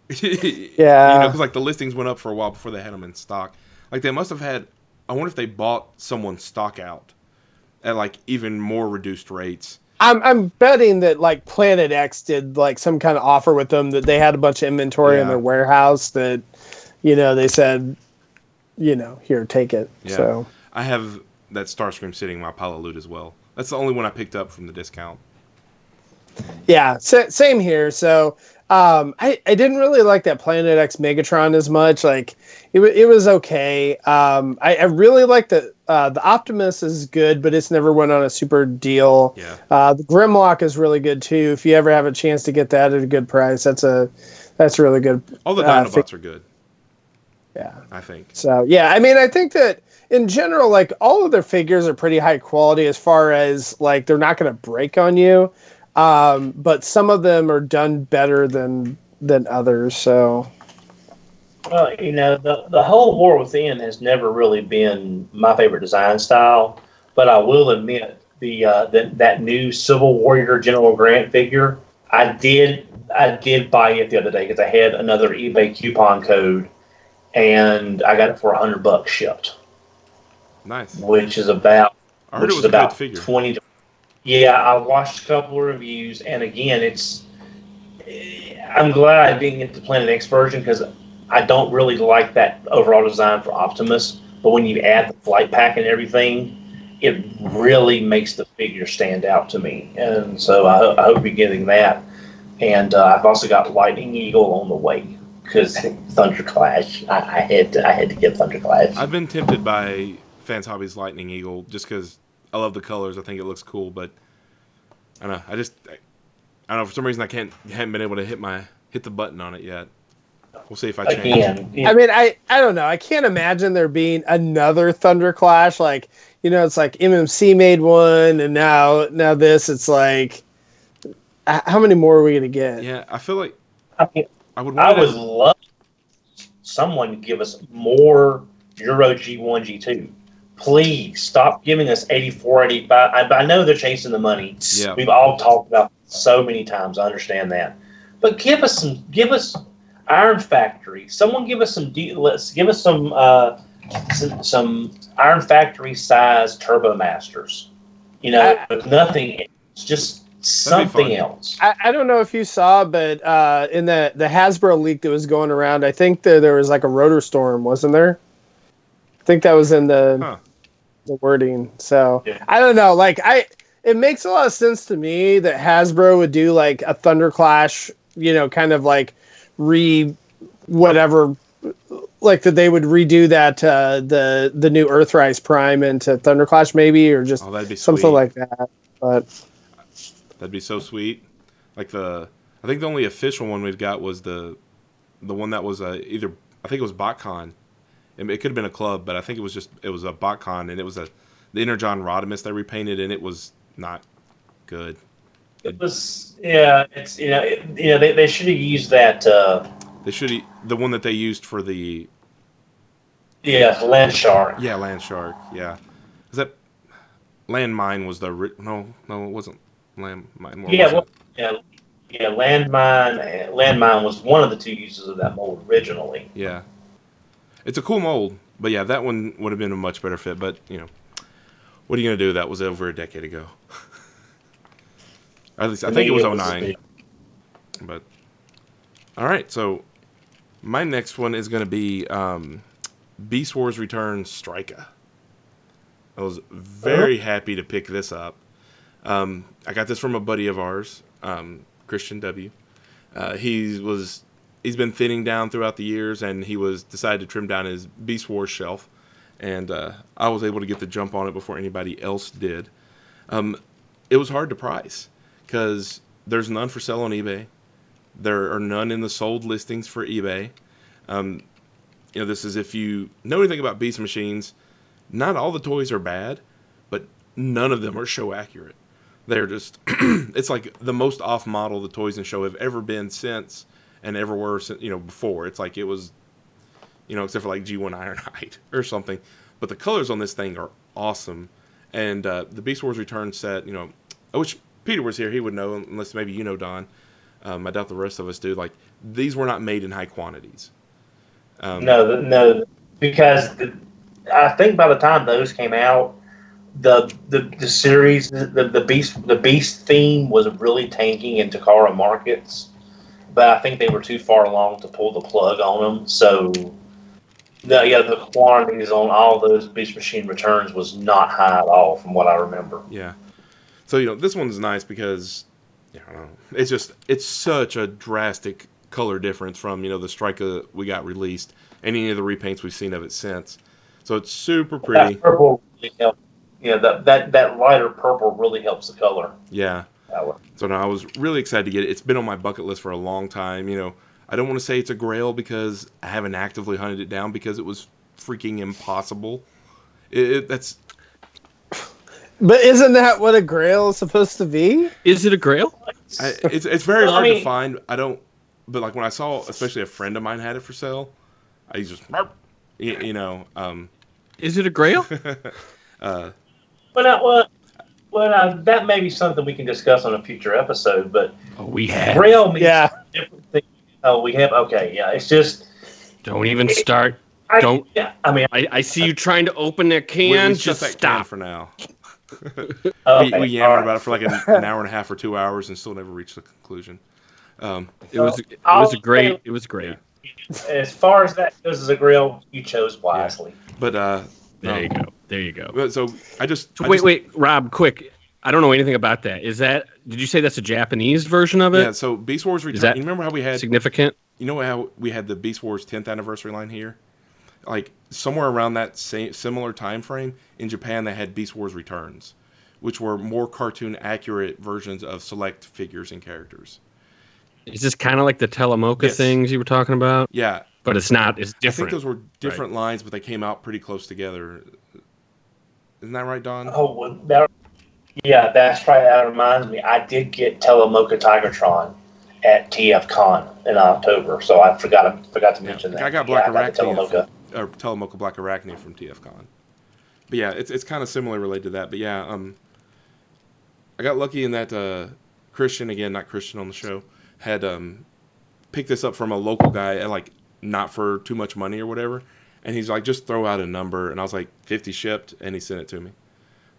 Yeah, because like the listings went up for a while before they had them in stock. Like they must have had. I wonder if they bought someone's stock out at like even more reduced rates. I'm betting that like Planet X did like some kind of offer with them that they had a bunch of inventory in their warehouse that, they said, here, take it. Yeah. So I have that Starscream sitting in my pile of loot as well. That's the only one I picked up from the discount. Yeah, same here. So I didn't really like that Planet X Megatron as much. Like it was okay. I really like the Optimus is good, but it's never went on a super deal. Yeah. The Grimlock is really good too. If you ever have a chance to get that at a good price, that's really good. All the Dinobots are good. Yeah. I think. So yeah, I mean, I think that in general, like all of their figures are pretty high quality as far as like they're not going to break on you, but some of them are done better than others. So Well, the whole War Within has never really been my favorite design style, but I will admit that new Civil Warrior General Grant figure, I did buy it the other day because I had another eBay coupon code, and I got it for $100 shipped, Nice. which is about I heard it which is was a good about figure. 20. Yeah, I watched a couple of reviews, and again, I'm glad I didn't get the Planet X version because I don't really like that overall design for Optimus. But when you add the flight pack and everything, it really makes the figure stand out to me. And so I hope you're getting that. And I've also got Lightning Eagle on the way because Thunderclash. I had to get Thunderclash. I've been tempted by Fans Hobbies Lightning Eagle just because I love the colors. I think it looks cool, but I don't know. I don't know. For some reason, haven't been able to hit the button on it yet. We'll see if I change. Again, I mean, I don't know. I can't imagine there being another Thunder Clash. Like, it's like MMC made one, and now this. It's like, how many more are we gonna get? Yeah, I feel like I mean, I would I want would it. love someone to give us more Euro G1, G2. Please stop giving us 84, 85. I know they're chasing the money. Yeah, We've all talked about it so many times. I understand that, but give us Iron Factory. Someone give us let's give us some Iron Factory size Turbo Masters. Nothing. It's just something else. I don't know if you saw, but in the Hasbro leak that was going around, I think there was like a Rotor Storm, wasn't there? I think that was in the wording. So Yeah. I don't know. Like it makes a lot of sense to me that Hasbro would do like a Thunder Clash, kind of like whatever, like that they would redo that the new Earthrise Prime into Thunder Clash maybe, or just that'd be something sweet. like that. But That'd be so sweet. Like I think the only official one we've got was the one that was either I think it was BotCon. It could have been a club, but I think it was a BotCon, and it was the Energon Rodimus they repainted, and it was not good. It was, yeah. It's they should have used that. They should the one that they used for the Land Shark. yeah, Land Shark. Yeah, is that Landmine was no, it wasn't Landmine. Landmine was one of the two uses of that mold originally. Yeah, it's a cool mold, but yeah, that one would have been a much better fit. But what are you gonna do? That was over a decade ago. At least I think it was 09. But all right, so my next one is gonna be Beast Wars Return Strika. I was very happy to pick this up. I got this from a buddy of ours, Christian W. He's been thinning down throughout the years, and he decided to trim down his Beast Wars shelf, and I was able to get the jump on it before anybody else did. It was hard to price because there's none for sale on eBay. There are none in the sold listings for eBay. This is if you know anything about Beast Machines. Not all the toys are bad, but none of them are show accurate. They're just, it's like the most off model the toys in show have ever been since, and ever were, before. It's like it was, except for like G1 Ironhide or something. But the colors on this thing are awesome. And the Beast Wars Return set, I wish Peter was here. He would know, unless maybe Don. I doubt the rest of us do. Like, these were not made in high quantities. No, because I think by the time those came out, the series, the beast theme was really tanking in Takara markets, but I think they were too far along to pull the plug on them. So, the quantities on all those Beast Machine returns was not high at all, from what I remember. Yeah. So this one's nice because, I don't know, it's such a drastic color difference from the Strika we got released and any of the repaints we've seen of it since. So it's super pretty. That purple really helped. That lighter purple really helps the color. Yeah. So no, I was really excited to get it. It's been on my bucket list for a long time. I don't want to say it's a grail because I haven't actively hunted it down because it was freaking impossible. That's But isn't that what a grail is supposed to be? Is it a grail? it's very Well, I hard to mean- find. I don't, but like when I saw, especially a friend of mine had it for sale, I just, you know, Is it a grail? uh, That may be something we can discuss on a future episode. But Oh, we have. grail means Yeah. different things. Oh, we have. Okay, yeah. It's just. Don't even start. Don't. Yeah, I mean. I see you trying to open that we can. shut Just that can stop. for now. Okay, We all yammered right. about it for like an hour and a half or 2 hours and still never reached a conclusion. It was. It I'll was a great. say- It was great. As far as that goes as a grill, you chose wisely. But There you go. There you go. But so Wait, Rob, quick. I don't know anything about that. Is that? Did you say that's a Japanese version of it? Yeah, so Beast Wars Return. that You remember how we had Significant. You know how we had the Beast Wars 10th anniversary line here? Like somewhere around that same similar time frame in Japan, they had Beast Wars Returns, which were more cartoon accurate versions of select figures and characters. Is this kind of like the Telemoka Yes. things you were talking about? Yeah, But it's not. It's I think different. those were different lines, but they came out pretty close together. Isn't that right, Don? Oh, well, that's right. That reminds me. I did get Telemoka Tigertron at TFCon in October, so I forgot to mention that. I got Black I got the Arachne, Telemoka. or Telemoka Black Arachne from TFCon. But yeah, it's kind of similarly related to that. But yeah, I got lucky in that Christian, again, not Christian on the show, had picked this up from a local guy at like not for too much money or whatever, and he's like, just throw out a number, and I was like 50 shipped, and he sent it to me.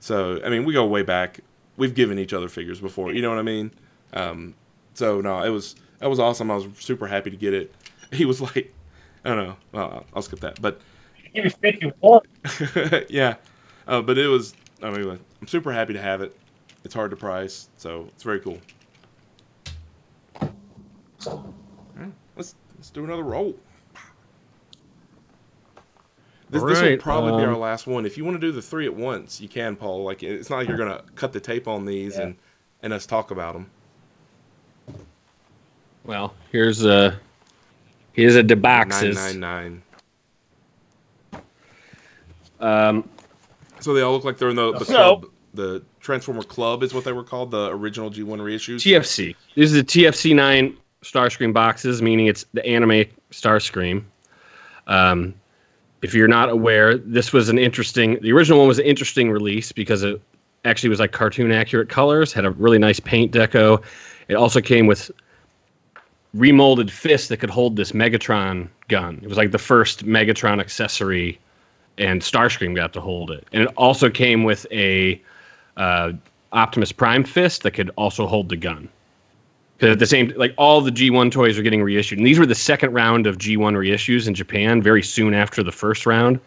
So I mean, we go way back. We've given each other figures before, you know what I mean? So no, that was awesome. I was super happy to get it. He was like, I don't know, I'll skip that, but Give me 51. yeah, but it was. I mean, I'm super happy to have it. It's hard to price, so it's very cool. All right, let's do another roll. This will Alright, probably be our last one. If you want to do the three at once, you can, Paul. Like it's not like you're gonna cut the tape on these and us talk about them. Well, here's a deboxes. 999. Um, So they all look like they're in the club. The Transformer Club is what they were called. The original G1 reissues. TFC. These are the TFC 9 Starscream boxes, meaning it's the anime Starscream. If you're not aware, this was the original one was an interesting release because it actually was like cartoon accurate colors, had a really nice paint deco. It also came with remolded fists that could hold this Megatron gun. It was like the first Megatron accessory, and Starscream got to hold it. And it also came with a Optimus Prime fist that could also hold the gun. Because at the same, like all the G1 toys are getting reissued, and these were the second round of G1 reissues in Japan, very soon after the first round.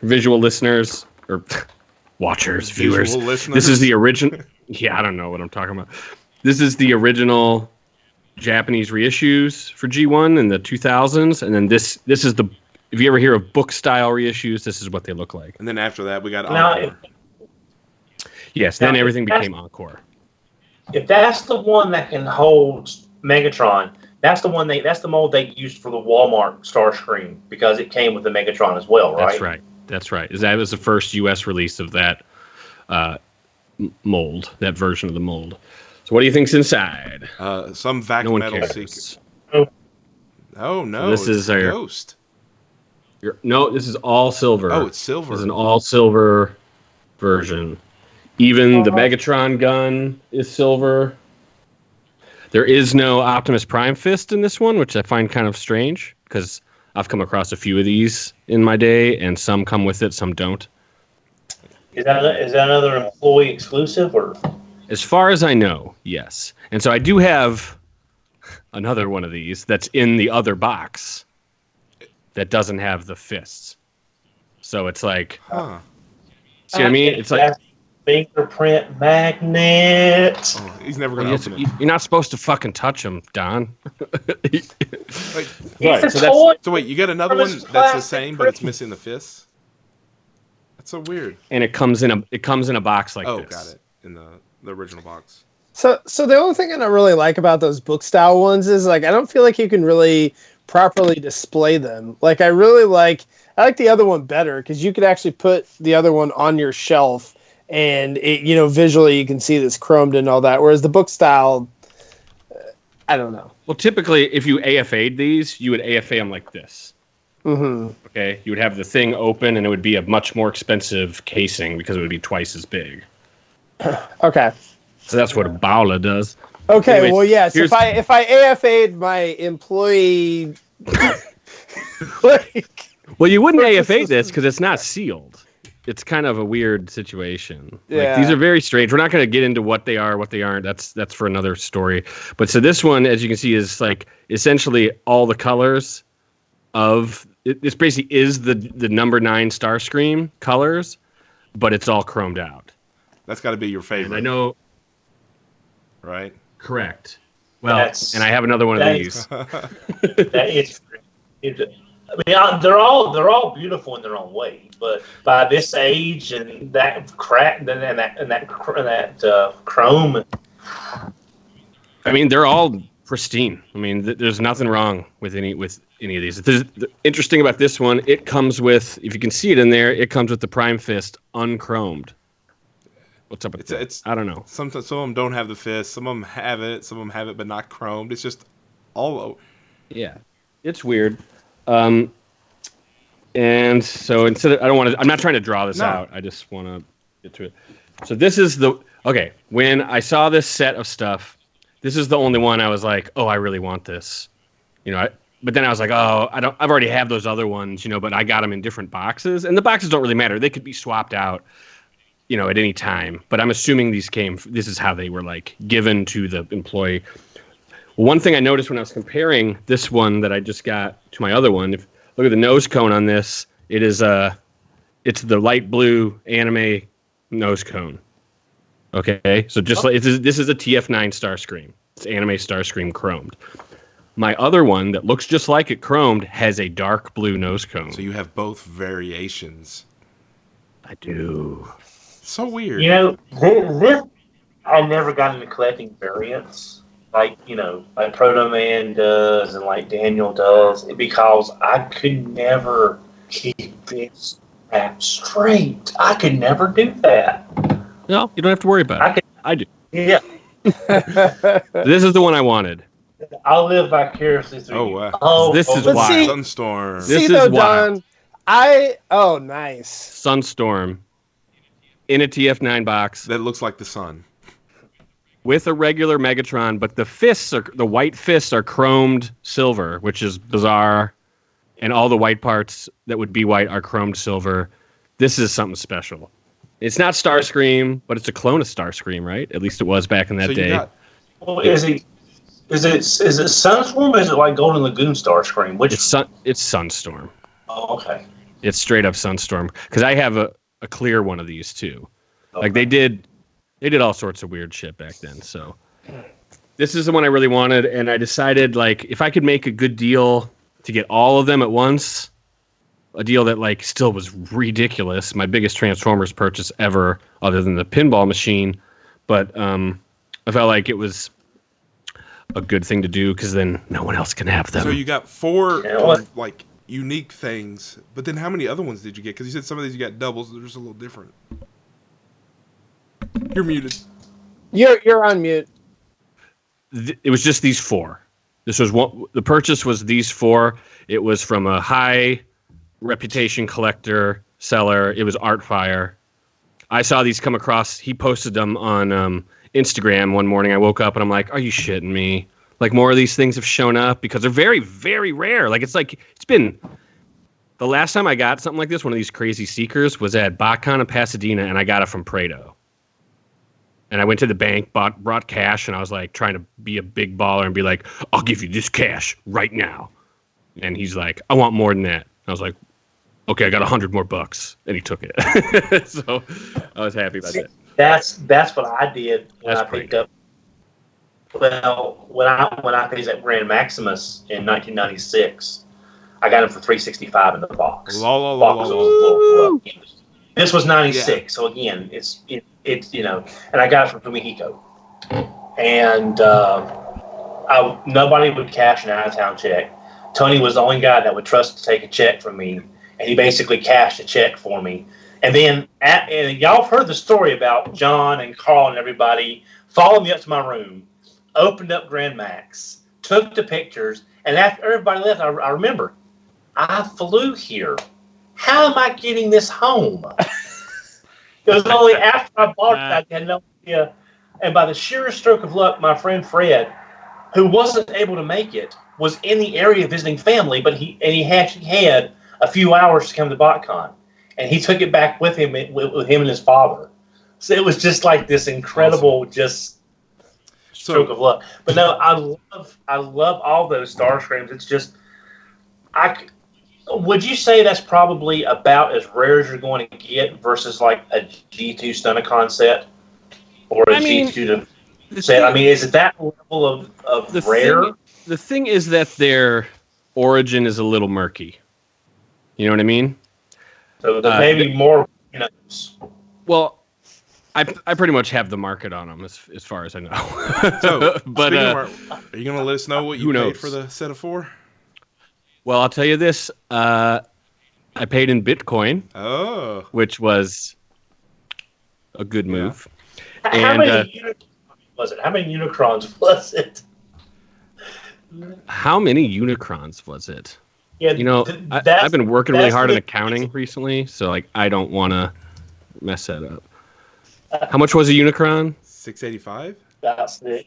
Visual listeners or watchers, viewers, Visual listeners. this is the original. Yeah, I don't know what I'm talking about. This is the original Japanese reissues for G1 in the 2000s, and then this is the. If you ever hear of book style reissues, this is what they look like. And then after that, we got Now, Encore. Yes, then Now, everything if that's- became Encore. If that's the one that can hold Megatron, that's the mold they used for the Walmart Starscream because it came with the Megatron as well, right? That's right. That's right. That was the first U.S. release of that mold, that version of the mold. So, what do you think's inside? Some No vacuum one metal cares. secret. Oh no! So this is it's a our- ghost. No, this is all silver. Oh, it's silver. This is an all silver version. Even the Megatron gun is silver. There is no Optimus Prime fist in this one, which I find kind of strange because I've come across a few of these in my day, and some come with it, some don't. Is that another employee exclusive or? As far as I know, yes. And so I do have another one of these that's in the other box that doesn't have the fists. So it's like, Huh. see what I mean? It's like, fingerprint magnet. Oh, he's never well, gonna open it. you're not supposed to fucking touch them, Don. Like, It's a so that's- toy. so wait, you got another one that's the same, but it's missing the fists. That's so weird. And it comes in a box like Oh, this. got it. In the original box. So the only thing I don't really like about those book style ones is like I don't feel like you can really properly display them. Like I like the other one better because you could actually put the other one on your shelf and it, visually you can see this chromed and all that. Whereas the book style, I don't know. Well, typically, if you AFA'd these, you would AFA them like this. Mm-hmm. Okay, you would have the thing open, and it would be a much more expensive casing because it would be twice as big. Okay. So that's what a Bowla does. Okay. Anyways, well, yes. If I AFA'd my employee, like, well, you wouldn't AFA this because it's not sealed. It's kind of a weird situation. Yeah. Like, these are very strange. We're not going to get into what they are, what they aren't. That's for another story. But so this one, as you can see, is like essentially all the colors of it. This basically is the number 9 Starscream colors, but it's all chromed out. That's got to be your favorite. And I know. Right? Correct. Well, and I have another one of these. That is. I mean, they're all beautiful in their own way, but by this age and that crack and that chrome. I mean, they're all pristine. I mean, there's nothing wrong with any of these. The interesting about this one, it comes with, if you can see it in there, it comes with the Prime Fist unchromed. What's up with that? I don't know. Some of them don't have the fist. Some of them have it. Some of them have it, but not chromed. It's just all over. Yeah, it's weird. And so I'm not trying to draw this out. I just want to get to it. So this is when I saw this set of stuff, this is the only one I was like, oh, I really want this, but then I was like, oh, I've already have those other ones, but I got them in different boxes, and the boxes don't really matter. They could be swapped out, at any time, but I'm assuming this is how they were like given to the employee. One thing I noticed when I was comparing this one that I just got to my other one, look at the nose cone on this. It's the light blue anime nose cone. Okay, so just like this is a TF9 Starscream. It's anime Starscream chromed. My other one that looks just like it chromed has a dark blue nose cone. So you have both variations. I do. So weird. I never got into collecting variants. Like Proto Man does and like Daniel does, because I could never keep this crap straight. I could never do that. No, you don't have to worry about it. I do. Yeah. This is the one I wanted. I'll live vicariously through Oh, you. wow. This is wild. Sunstorm. This is wild. Don, nice. Sunstorm in a TF9 box. That looks like the sun. With a regular Megatron, but the white fists are chromed silver, which is bizarre. And all the white parts that would be white are chromed silver. This is something special. It's not Starscream, but it's a clone of Starscream, right? At least it was back in that day. Well, is it Sunstorm or is it like Golden Lagoon Starscream? It's Sunstorm. Oh, okay. It's straight up Sunstorm. Because I have a clear one of these too. Okay. Like they did all sorts of weird shit back then. So this is the one I really wanted, and I decided like if I could make a good deal to get all of them at once, a deal that like still was ridiculous, my biggest Transformers purchase ever, other than the pinball machine, but I felt like it was a good thing to do because then no one else can have them. So you got 4 like unique things, but then how many other ones did you get? Because you said some of these you got doubles, they're just a little different. You're muted. You're on mute. It was just these 4. This was one. The purchase was these 4. It was from a high reputation collector seller. It was Artfire. I saw these come across. He posted them on Instagram one morning. I woke up and I'm like, "Are you shitting me?" Like more of these things have shown up because they're very, very rare. Like it's been. The last time I got something like this, one of these crazy seekers, was at BotCon in Pasadena, and I got it from Prado. And I went to the bank, brought cash, and I was like trying to be a big baller and be like, I'll give you this cash right now. And he's like, I want more than that. I was like, okay, I got $100 more bucks. And he took it. So I was happy about that. That's what I did when I picked up. Well, when I picked up Grand Maximus in 1996, I got him for $365 in the box. This was 96, so again, it's and I got it from Fumihiko. and nobody would cash an out-of-town check. Tony was the only guy that would trust to take a check from me, and he basically cashed a check for me. And then, and y'all have heard the story about John and Carl and everybody following me up to my room, opened up Grand Max, took the pictures, and after everybody left, I remember, I flew here. How am I getting this home? It was only after I bought it I had no idea. And by the sheerest stroke of luck, my friend Fred, who wasn't able to make it, was in the area visiting family, but he actually had a few hours to come to BotCon, and he took it back with him and his father. So it was just like this incredible just stroke of luck. But no, I love all those Starscreams. It's just would you say that's probably about as rare as you're going to get versus like a G2 Stunticon set or a G2 set? I mean, is it that level of rare? The thing is that their origin is a little murky. You know what I mean? So there may be more. Well, I pretty much have the market on them as far as I know. So, but are you going to let us know what you paid for the set of 4? Well, I'll tell you this. I paid in Bitcoin. Oh. Which was a good move. Yeah. How many was it? How many Unicrons was it? How many Unicrons was it? Yeah, I've been working really hard on accounting recently, so like I don't want to mess that up. How much was a Unicron? 685. That's it.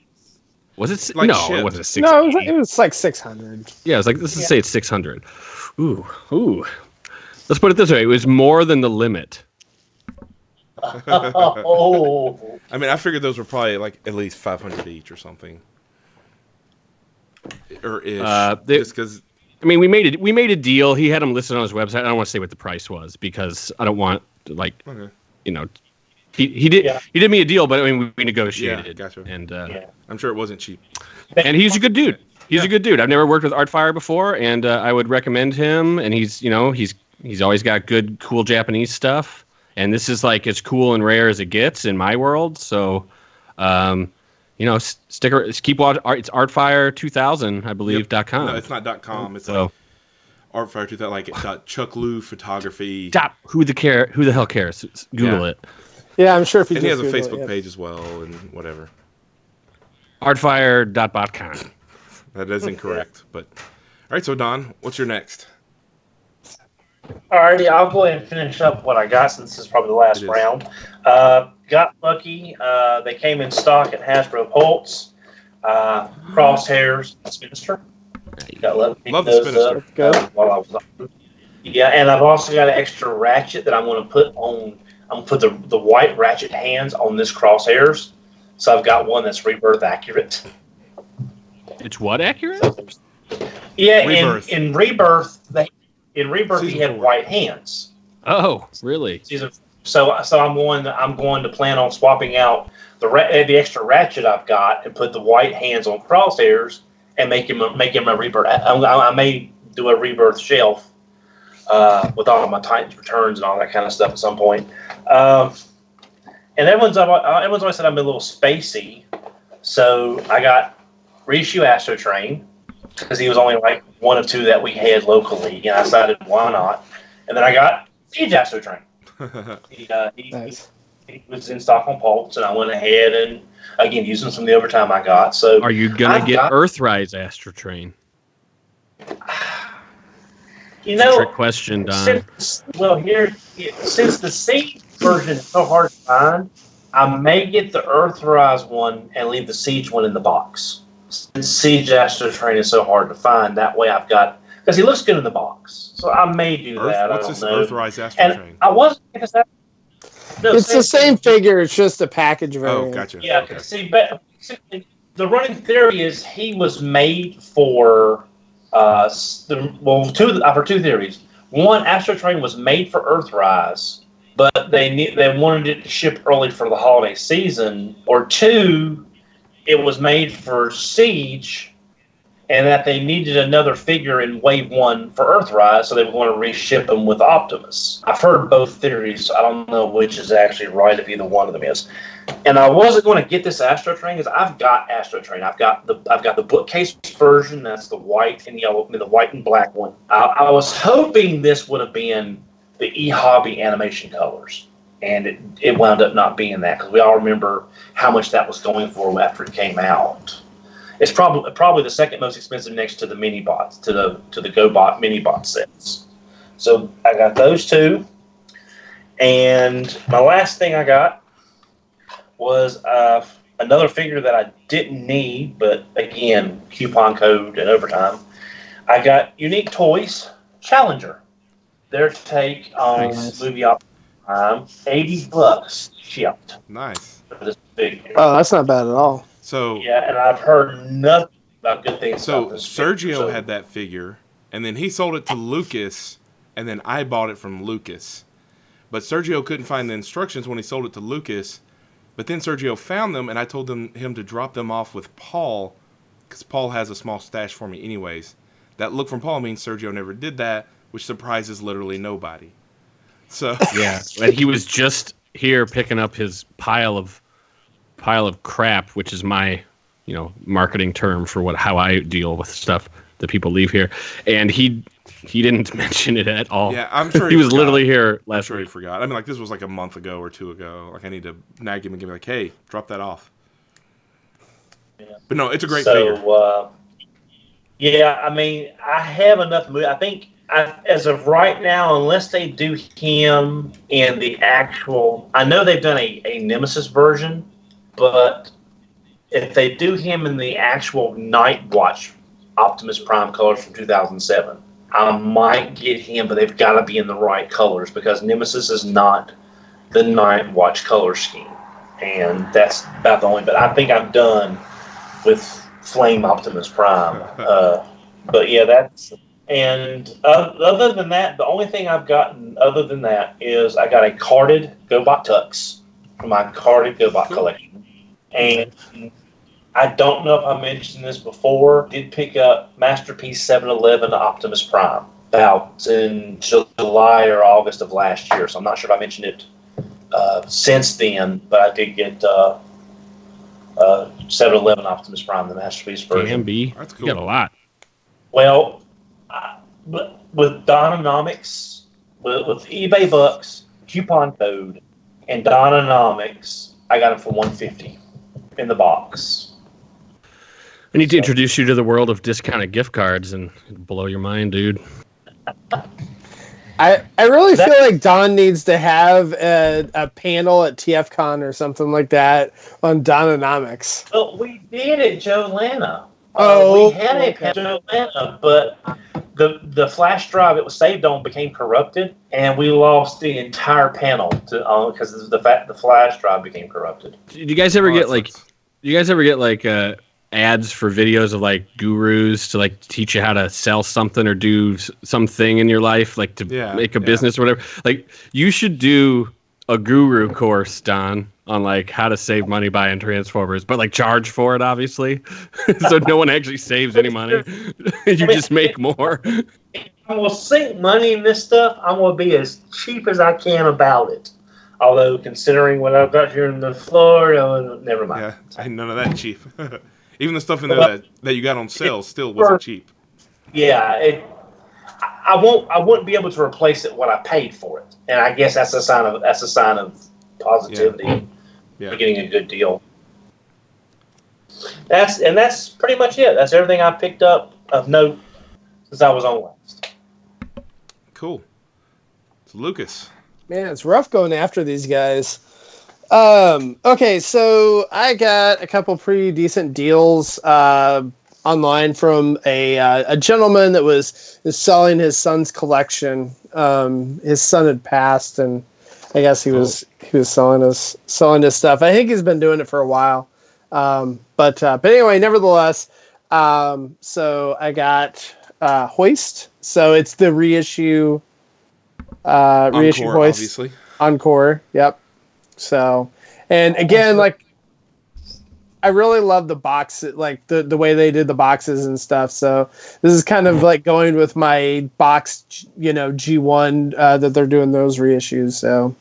Was it? Like no, shit. it wasn't 6. No, it was like 600. Yeah, I was like, let's just say it's 600. Ooh. Let's put it this way: it was more than the limit. Oh. I mean, I figured those were probably like at least 500 each or something. Or ish. Just because. I mean, we made a deal. He had them listed on his website. I don't want to say what the price was because I don't want he did me a deal, but I mean we negotiated. Yeah, gotcha. And I'm sure it wasn't cheap. And he's a good dude. He's a good dude. I've never worked with Artfire before, and I would recommend him. And he's always got good, cool Japanese stuff. And this is like as cool and rare as it gets in my world. So, keep watching. It's Artfire2000, I believe, .com. No, it's not .com. It's like Artfire2000, like Chuck Lou Photography. Who the hell cares? Google it. Yeah, I'm sure if you. And he has a Facebook page as well, and whatever. Artfire.botcon. That is incorrect, but all right. So Don, what's your next? Alrighty, I'll go ahead and finish up what I got since this is probably the last round. Got lucky. They came in stock at Hasbro Pulse. Crosshairs, Spinster. Got lucky. Love the Spinster. While I was on. Yeah, and I've also got an extra ratchet that I'm going to put on. I'm going to put the white ratchet hands on this Crosshairs. So I've got one that's Rebirth accurate. It's what accurate? Yeah, Rebirth. in Rebirth, he had white hands. Oh, really? So I'm going to plan on swapping out the extra ratchet I've got and put the white hands on Crosshairs and make him a Rebirth. I may do a Rebirth shelf with all of my Titans returns and all that kind of stuff at some point. And everyone's always said I'm a little spacey, so I got Reissue Astro Train because he was only like one of 2 that we had locally, and I decided why not. And then I got Siege Astro Train. Nice. He was in stock on Pulse, and I went ahead and again using some of the overtime I got. So are you gonna get Earthrise Astro Train? Trick question, Don. Since the Siege version is so hard to find, I may get the Earthrise one and leave the Siege one in the box. Since Siege Astro Train is so hard to find, that way I've got because he looks good in the box. So I may do that. What's this Earthrise Astro and Train? I wasn't. It's the same figure. It's just a package variant. Oh, gotcha. Yeah. Okay. See, but the running theory is he was made for for 2 theories. One, Astro Train was made for Earthrise, but they wanted it to ship early for the holiday season. Or 2, it was made for Siege, and that they needed another figure in Wave 1 for Earthrise, so they would want to reship them with Optimus. I've heard both theories. I don't know which is actually right, if either one of them is. And I wasn't going to get this Astro Train because I've got Astro Train. I've got the bookcase version. That's the white and yellow, the white and black one. I was hoping this would have been the eHobby animation colors, and it wound up not being that, because we all remember how much that was going for after it came out. It's probably the second most expensive next to the mini bots, to the GoBot mini bot sets. So I got those two, and my last thing I got was another figure that I didn't need, but again, coupon code and overtime. I got Unique Toys Challenger. Their take on movie Optimus, $80 shipped. Nice. For this figure. Oh, that's not bad at all. So yeah, and I've heard nothing about good things. So about this Sergio figure, had that figure, and then he sold it to Lucas, and then I bought it from Lucas. But Sergio couldn't find the instructions when he sold it to Lucas. But then Sergio found them, and I told him to drop them off with Paul, because Paul has a small stash for me anyways. That look from Paul means Sergio never did that, which surprises literally nobody. So yeah, and he was just here picking up his pile of crap, which is my, marketing term for how I deal with stuff that people leave here, and he didn't mention it at all. Yeah, I'm sure he was literally here last week. He forgot. I mean, this was like a month ago or 2 ago. Like, I need to nag him and give him hey, drop that off. Yeah. But no, it's a great figure. Yeah, I mean, I have enough movie. I think as of right now, unless they do him in the actual, I know they've done a Nemesis version, but if they do him in the actual Night Watch Optimus Prime colors from 2007, I might get him, but they've got to be in the right colors, because Nemesis is not the Night Watch color scheme, and that's about the only. But I think I'm done with Flame Optimus Prime. But yeah, that's. And other than that, the only thing I've gotten other than that is I got a carded GoBot Tux from my carded GoBot collection. And I don't know if I mentioned this before, did pick up Masterpiece 711 Optimus Prime about in July or August of last year. So I'm not sure if I mentioned it since then, but I did get 711 Optimus Prime, the Masterpiece version. That's cool. You got a lot. Well, with Dononomics, with eBay Bucks, coupon code, and Dononomics, I got it for $150 in the box. I need to introduce you to the world of discounted gift cards and blow your mind, dude. I really feel like Don needs to have a panel at TFCon or something like that on Dononomics. Well, we did at Joe Lana. We had it at Joe Lana, but the flash drive it was saved on became corrupted, and we lost the entire panel because the flash drive became corrupted. Do you guys ever get ads for videos of like gurus to like teach you how to sell something or do something in your life, like to make a business or whatever? Like, you should do a guru course, Don, on like how to save money buying Transformers, but like charge for it, obviously, so no one actually saves any money. You just make more. If I'm gonna sink money in this stuff, I'm gonna be as cheap as I can about it. Although, considering what I've got here in the floor, never mind. Yeah, ain't none of that cheap. Even the stuff in there that you got on sale still wasn't cheap. Yeah, I wouldn't be able to replace it what I paid for it, and I guess that's a sign of positivity. Yeah. For getting a good deal. That's pretty much it. That's everything I picked up of note since I was on last. Cool. So Lucas. Man, it's rough going after these guys. Okay, so I got a couple pretty decent deals online from a gentleman that was selling his son's collection. His son had passed, and I guess he was selling his stuff. I think he's been doing it for a while. But anyway, nevertheless, so I got Hoist. So it's the reissue Encore, Hoist. Obviously. Encore, yep. So, and again, like I really love the box, like the way they did the boxes and stuff. So this is kind of like going with my box, G1 that they're doing those reissues. So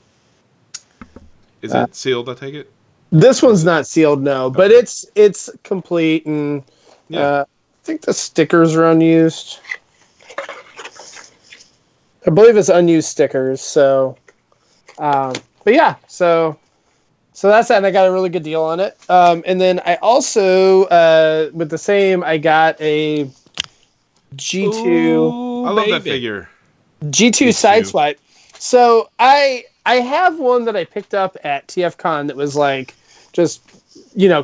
Is it sealed? I take it. this one's not sealed, no, but Okay. it's complete, and Yeah. I think the stickers are unused. I believe it's unused stickers. So, but yeah, so that's that, and I got a really good deal on it. And then I also, with the same, I got a G2 Ooh, I love that baby. figure. G2 Me too. Sideswipe. So I have one that I picked up at TFCon that was like just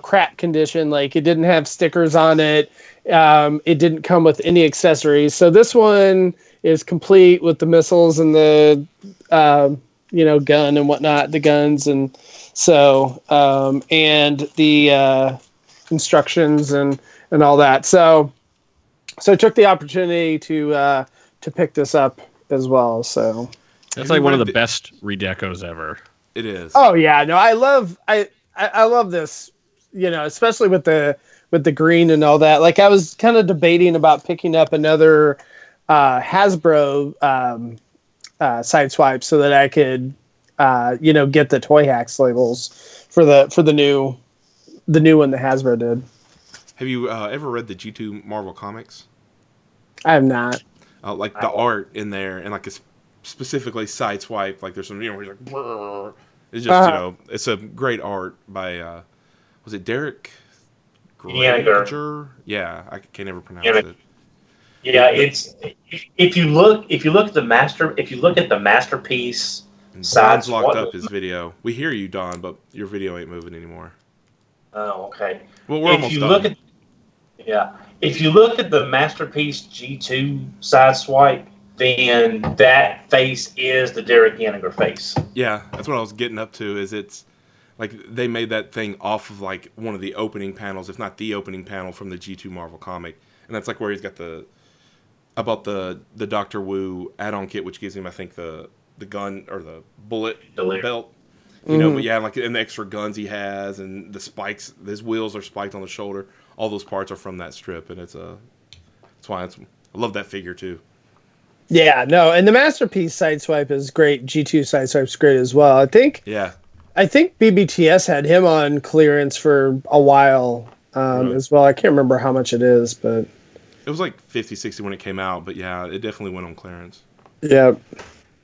crap condition. Like it didn't have stickers on it. It didn't come with any accessories. So this one is complete with the missiles and the gun and whatnot, the guns, and so and the instructions and all that. So I took the opportunity to pick this up as well. So That's Have like you one of read the best redecos ever. It is. oh yeah, no, I love this, especially with the green and all that. Like I was kind of debating about picking up another Hasbro sideswipe so that I could get the Toy Hacks labels for the new one that Hasbro did. Have you ever read the G2 Marvel comics? I have not. Like the art in there, and like it's specifically Sideswipe. Like there's some, where he's like, brrr. It's just, it's a great art by, was it Derek Yanniger. Granger? Yeah, I can't ever pronounce Yeah, it. yeah. It's if you look at the masterpiece And side Don's locked swap. up his video. We hear you, Don, but your video ain't moving anymore. Oh, okay. Well, we're If almost you done. look at Yeah, if you look at the masterpiece G2 side swipe, then that face is the Derek Yanniger face. Yeah, that's what I was getting up to. Is it's like they made that thing off of like one of the opening panels, if not the opening panel from the G2 Marvel comic, and that's like where he's got the Doctor Wu add-on kit, which gives him, I think, the gun or the bullet belt. But yeah, like, and the extra guns he has, and the spikes, his wheels are spiked on the shoulder. All those parts are from that strip, and that's why I love that figure too. Yeah, no, and the masterpiece sideswipe is great. G2 sideswipe's great as well. Yeah, I think BBTS had him on clearance for a while Really? as well. I can't remember how much it is, but it was like 50, 60 when it came out, but yeah, it definitely went on clearance. yeah.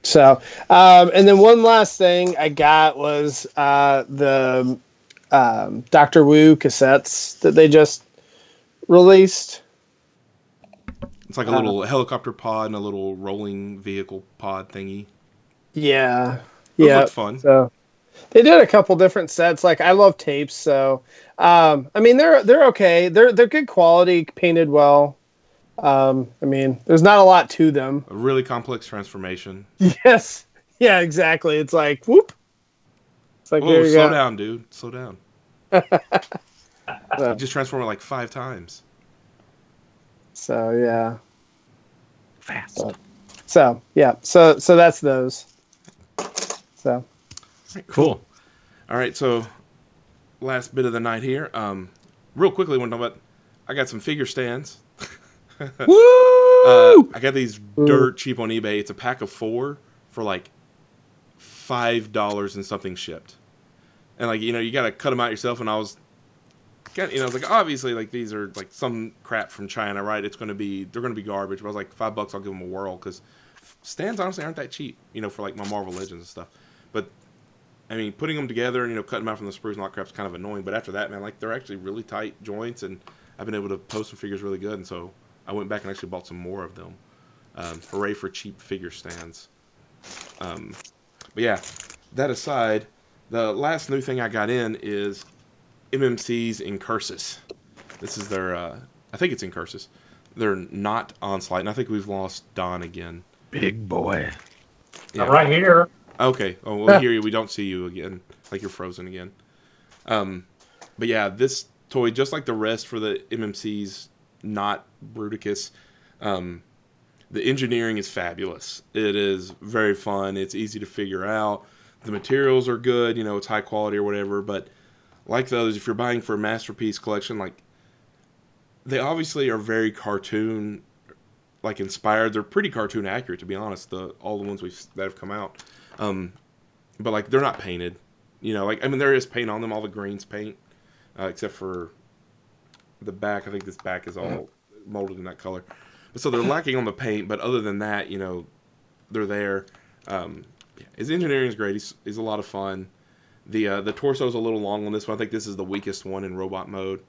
So, and then one last thing I got was the Doctor Wu cassettes that they just released. It's like a little helicopter pod and a little rolling vehicle pod thingy. Yeah, Those yeah. looked fun. So they did a couple different sets. Like I love tapes, so I mean they're okay. They're good quality, painted well. I mean, there's not a lot to them. A really complex transformation. Yes. Yeah, exactly. It's like whoop. It's like Whoa, there you slow go. down, dude. Slow down. So, You just transformed like 5 times. so yeah. Fast. So yeah. So that's those. So Cool. All right, so last bit of the night here. Real quickly, I want to talk about. I got some figure stands. Woo! I got these dirt cheap on eBay. It's a pack of 4 for like $5 and something shipped. And like you got to cut them out yourself. And I was like, obviously, like these are like some crap from China, right? They're gonna be garbage. But I was like, $5, I'll give them a whirl because stands honestly aren't that cheap, for like my Marvel Legends and stuff. But I mean, putting them together and cutting them out from the sprues and all that crap's kind of annoying. But after that, man, like they're actually really tight joints, and I've been able to post some figures really good. And so I went back and actually bought some more of them. Hooray for cheap figure stands. But yeah, that aside, the last new thing I got in is MMC's Incursus. This is their, I think it's Incursus. They're not Onslaught, and I think we've lost Don again. Big boy. Yeah. I'm right here. Okay. Oh, we hear you. We don't see you again. Like you're frozen again. But yeah, this toy, just like the rest for the MMC's, not Bruticus. The engineering is fabulous. It is very fun. It's easy to figure out. The materials are good. It's high quality or whatever. But like those, if you're buying for a masterpiece collection, like they obviously are very cartoon like inspired. They're pretty cartoon accurate, to be honest. All the ones that have come out, um, but like they're not painted. Like I mean, there is paint on them. All the greens paint, except for the back. I think this back is all molded in that color. But so they're lacking on the paint. But other than that, they're there. His engineering is great. He's a lot of fun. The torso is a little long on this one. I think this is the weakest one in robot mode.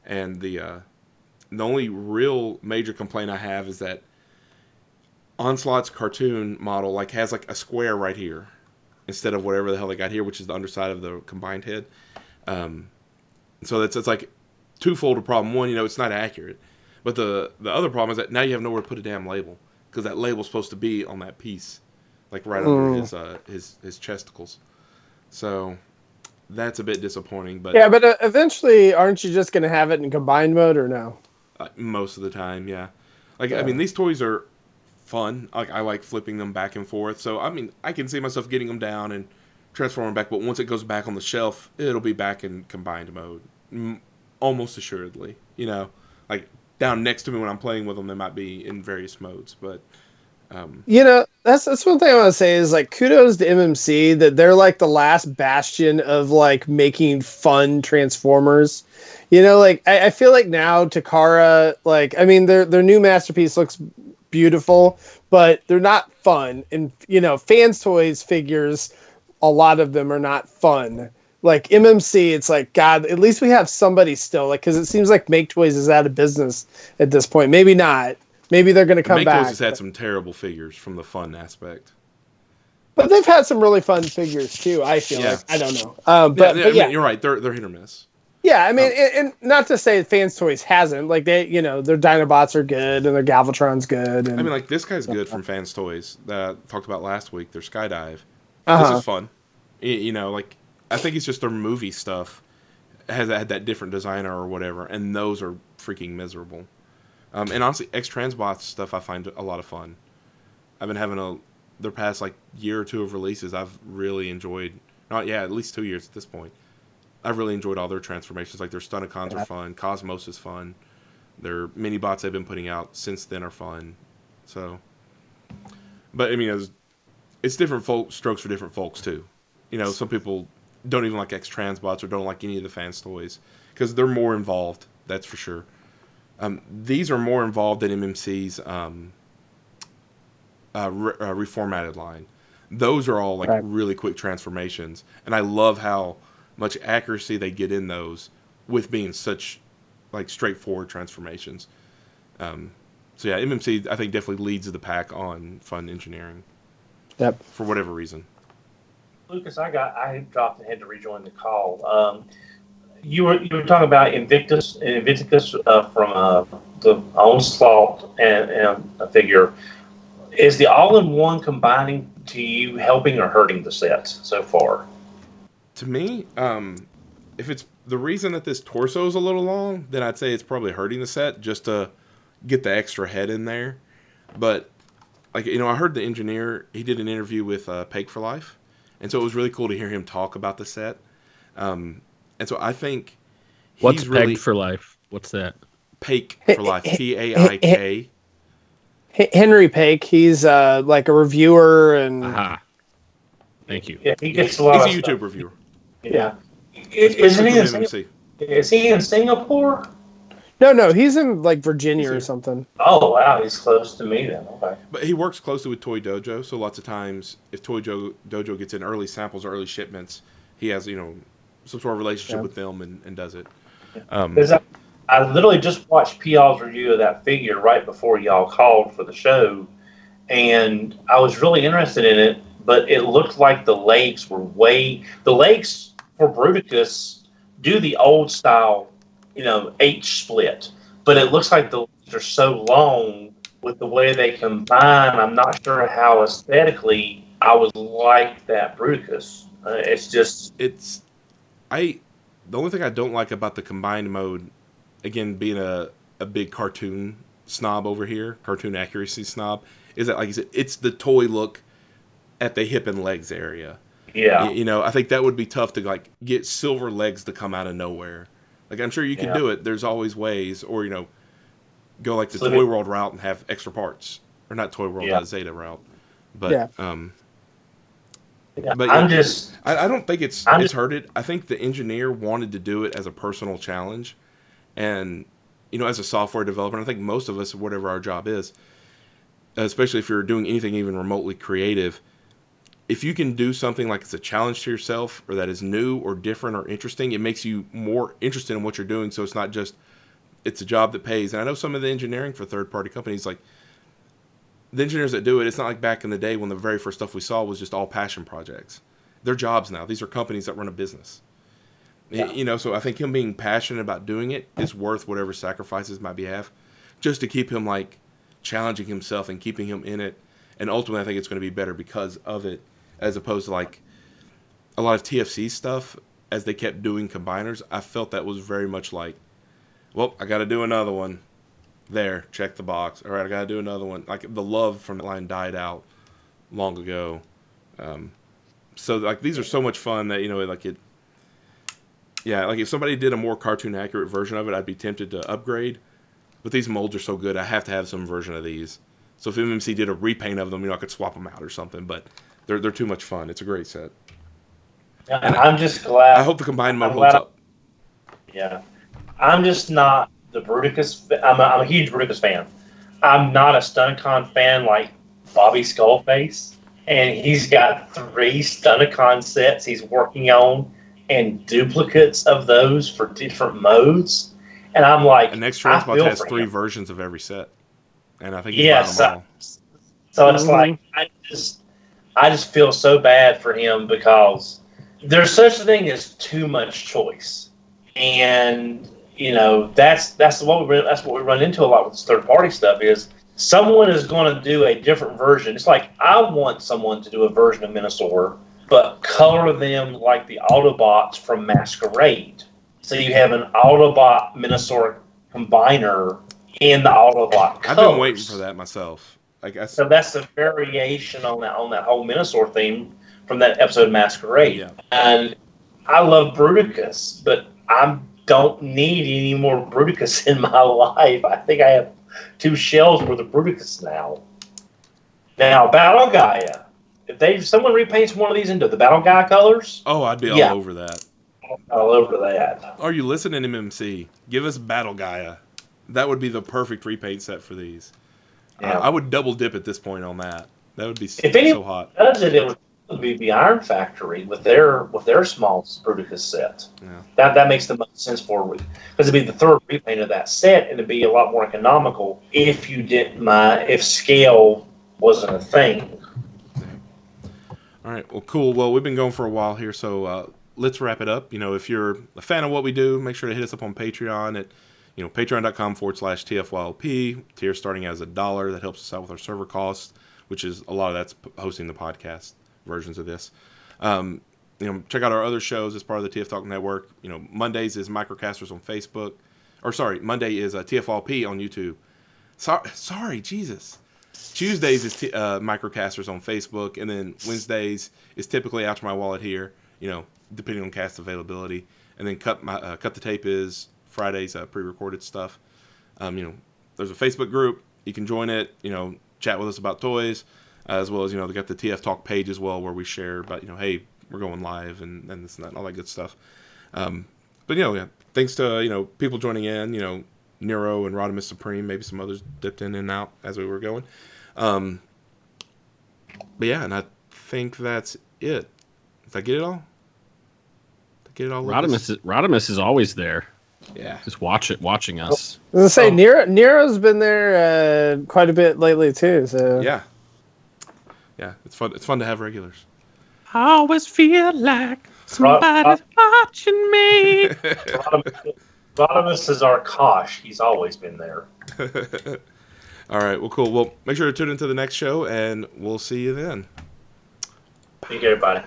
And the only real major complaint I have is that Onslaught's cartoon model like has like a square right here instead of whatever the hell they got here, which is the underside of the combined head. So it's like twofold a problem. One, it's not accurate, but the other problem is that now you have nowhere to put a damn label because that label's supposed to be on that piece, like right under his chesticles. So that's a bit disappointing. But yeah, but eventually, aren't you just going to have it in combined mode or no? Most of the time, yeah. Like I mean, these toys are fun. Like I like flipping them back and forth. So I mean, I can see myself getting them down and transforming back. But once it goes back on the shelf, it'll be back in combined mode, almost assuredly. Like down next to me when I'm playing with them, they might be in various modes. But that's one thing I want to say is like kudos to MMC that they're like the last bastion of like making fun Transformers. Like I feel like now Takara, like I mean their new masterpiece looks beautiful, but they're not fun. And fans toys figures, a lot of them are not fun. Like MMC, it's like God. At least we have somebody still, like because it seems like Make Toys is out of business at this point. Maybe not. Maybe they're going to come Make back. Toys has had some terrible figures from the fun aspect. But they've had some really fun figures too. I feel like I don't know, but I yeah, mean, you're right. They're hit or miss. Yeah, I mean, and not to say Fans Toys hasn't. Like their Dinobots are good and their Galvatron's good. And, I mean, like this guy's good from Fans Toys that I talked about last week. Their Skydive. This is fun. Like I think it's just their movie stuff has had that different designer or whatever, and those are freaking miserable. And honestly, X-Transbots stuff I find a lot of fun. I've been having their past like year or two of releases. I've really enjoyed. At least 2 years at this point. I've really enjoyed all their transformations. Like their Stunticons are fun. Cosmos is fun. Their mini bots they've been putting out since then are fun. So, but I mean, it's different strokes for different folks too. Some people don't even like X-Transbots or don't like any of the Fans Toys because they're more involved. That's for sure. These are more involved than MMC's reformatted line. Those are all like really quick transformations, and I love how much accuracy they get in those with being such like straightforward transformations. So yeah, MMC I think definitely leads the pack on fun engineering. Yep. For whatever reason. Lucas, I dropped and had to rejoin the call. You were talking about Invictus from the Onslaught and a figure. Is the all-in-one combining to you helping or hurting the set so far? To me, if it's the reason that this torso is a little long, then I'd say it's probably hurting the set just to get the extra head in there. But like I heard the engineer, he did an interview with Pake for Life, and so it was really cool to hear him talk about the set. And so I think what's he's really Pegged for Life? What's that? Pake for Life, Paik. Henry Pake, he's like a reviewer and. Aha. Thank you. Yeah, he gets a lot. He's a YouTube reviewer. Yeah. Isn't he is he in Singapore? No, he's in like Virginia or something. Oh wow, he's close to me then. Okay. But he works closely with Toy Dojo, so lots of times if Toy Dojo gets in early samples or early shipments, he has some sort of relationship with them and does it. Because I literally just watched P.Y'all's review of that figure right before y'all called for the show, and I was really interested in it. But it looked like the legs for Bruticus do the old style, H split. But it looks like the legs are so long with the way they combine. I'm not sure how aesthetically I would like that Bruticus. The only thing I don't like about the combined mode, again being a big cartoon snob over here, cartoon accuracy snob, is that like I said, it's the toy look at the hip and legs area. Yeah. I think that would be tough to like get silver legs to come out of nowhere. Like I'm sure you can Yeah. do it. There's always ways, or go like the Toy Flipping. World route and have extra parts, or not Toy World, Yeah. Zeta route. But Yeah. Yeah. but I'm just. I don't think it's I'm it's just. hurted. I think the engineer wanted to do it as a personal challenge, and as a software developer, and I think most of us, whatever our job is, especially if you're doing anything even remotely creative, if you can do something like it's a challenge to yourself or that is new or different or interesting, it makes you more interested in what you're doing. So it's not just it's a job that pays. And I know some of the engineering for third party companies, like the engineers that do it, it's not like back in the day when the very first stuff we saw was just all passion projects. They're jobs now. These are companies that run a business. Yeah. So I think him being passionate about doing it is worth whatever sacrifices might be have, just to keep him like challenging himself and keeping him in it. And ultimately, I think it's going to be better because of it, as opposed to like a lot of TFC stuff. As they kept doing combiners, I felt that was very much like, well, I got to do another one. There, check the box. All right, I got to do another one. Like the love from that line died out long ago. Um, so like these are so much fun that like it. Yeah, like if somebody did a more cartoon accurate version of it, I'd be tempted to upgrade. But these molds are so good, I have to have some version of these. So if MMC did a repaint of them, I could swap them out or something. But they're too much fun. It's a great set, and I'm just I glad. hope the combined mode I'm holds glad. up. Yeah. I'm just not the Bruticus. I'm a huge Bruticus fan. I'm not a Stunticon fan like Bobby Skullface, and he's got 3 Stunticon sets he's working on, and duplicates of those for different modes. And I'm And like, Next I Transbot feel has for 3 him. versions of every set, and I think he's buying them Yes. all. So it's Mm-hmm. like I just feel so bad for him because there's such a thing as too much choice, and that's what we run into a lot with this third party stuff is someone is going to do a different version. It's like I want someone to do a version of Minosaur, but color them like the Autobots from Masquerade. So you have an Autobot Minosaur combiner in the Autobot I've been waiting for colors. that myself. I guess. So that's a variation on that whole Minosaur theme from that episode Masquerade. Yeah. And I love Bruticus, but I don't need any more Bruticus in my life. I think I have 2 shells worth of Bruticus now. Now, Battle Gaia. If someone repaints one of these into the Battle Gaia colors, Oh, I'd be all yeah, over that. all over that. Are you listening, MMC? Give us Battle Gaia. That would be the perfect repaint set for these. Yeah. I would double dip at this point on that. That would be If anyone so hot. does it, it would be the Iron Factory with their small Bruticus set. Yeah. That makes the most sense for it because it'd be the third repaint of that set, and it'd be a lot more economical if you didn't mind if scale wasn't a thing. All right. Well, cool. Well, we've been going for a while here, so let's wrap it up. If you're a fan of what we do, make sure to hit us up on Patreon at patreon.com/TFYLP. Tier starting as $1. That helps us out with our server costs, which is a lot of that's hosting the podcast versions of this. Check out our other shows as part of the TF Talk Network. Mondays is Microcasters on Facebook. Or sorry, Monday is TFYLP on YouTube. Sorry, Jesus. Tuesdays is Microcasters on Facebook, and then Wednesdays is typically Out to My Wallet here, depending on cast availability. And then Cut the Tape is Fridays, pre-recorded stuff. There's a Facebook group. You can join it, chat with us about toys, as well as, they got the TF Talk page as well where we share about, hey, we're going live and this and that and all that good stuff. But, thanks to, people joining in, Nero and Rodimus Supreme, maybe some others dipped in and out as we were going. But yeah, and I think that's it. Did I get it all? Rodimus is always there. Yeah. Just watching us. I was gonna say Nero's been there quite a bit lately too. So Yeah. It's fun. It's fun to have regulars. I always feel like somebody's watching me. Rodimus is our Kosh. He's always been there. All right. Well, cool. Well, make sure to tune into the next show, and we'll see you then. Thank you, everybody.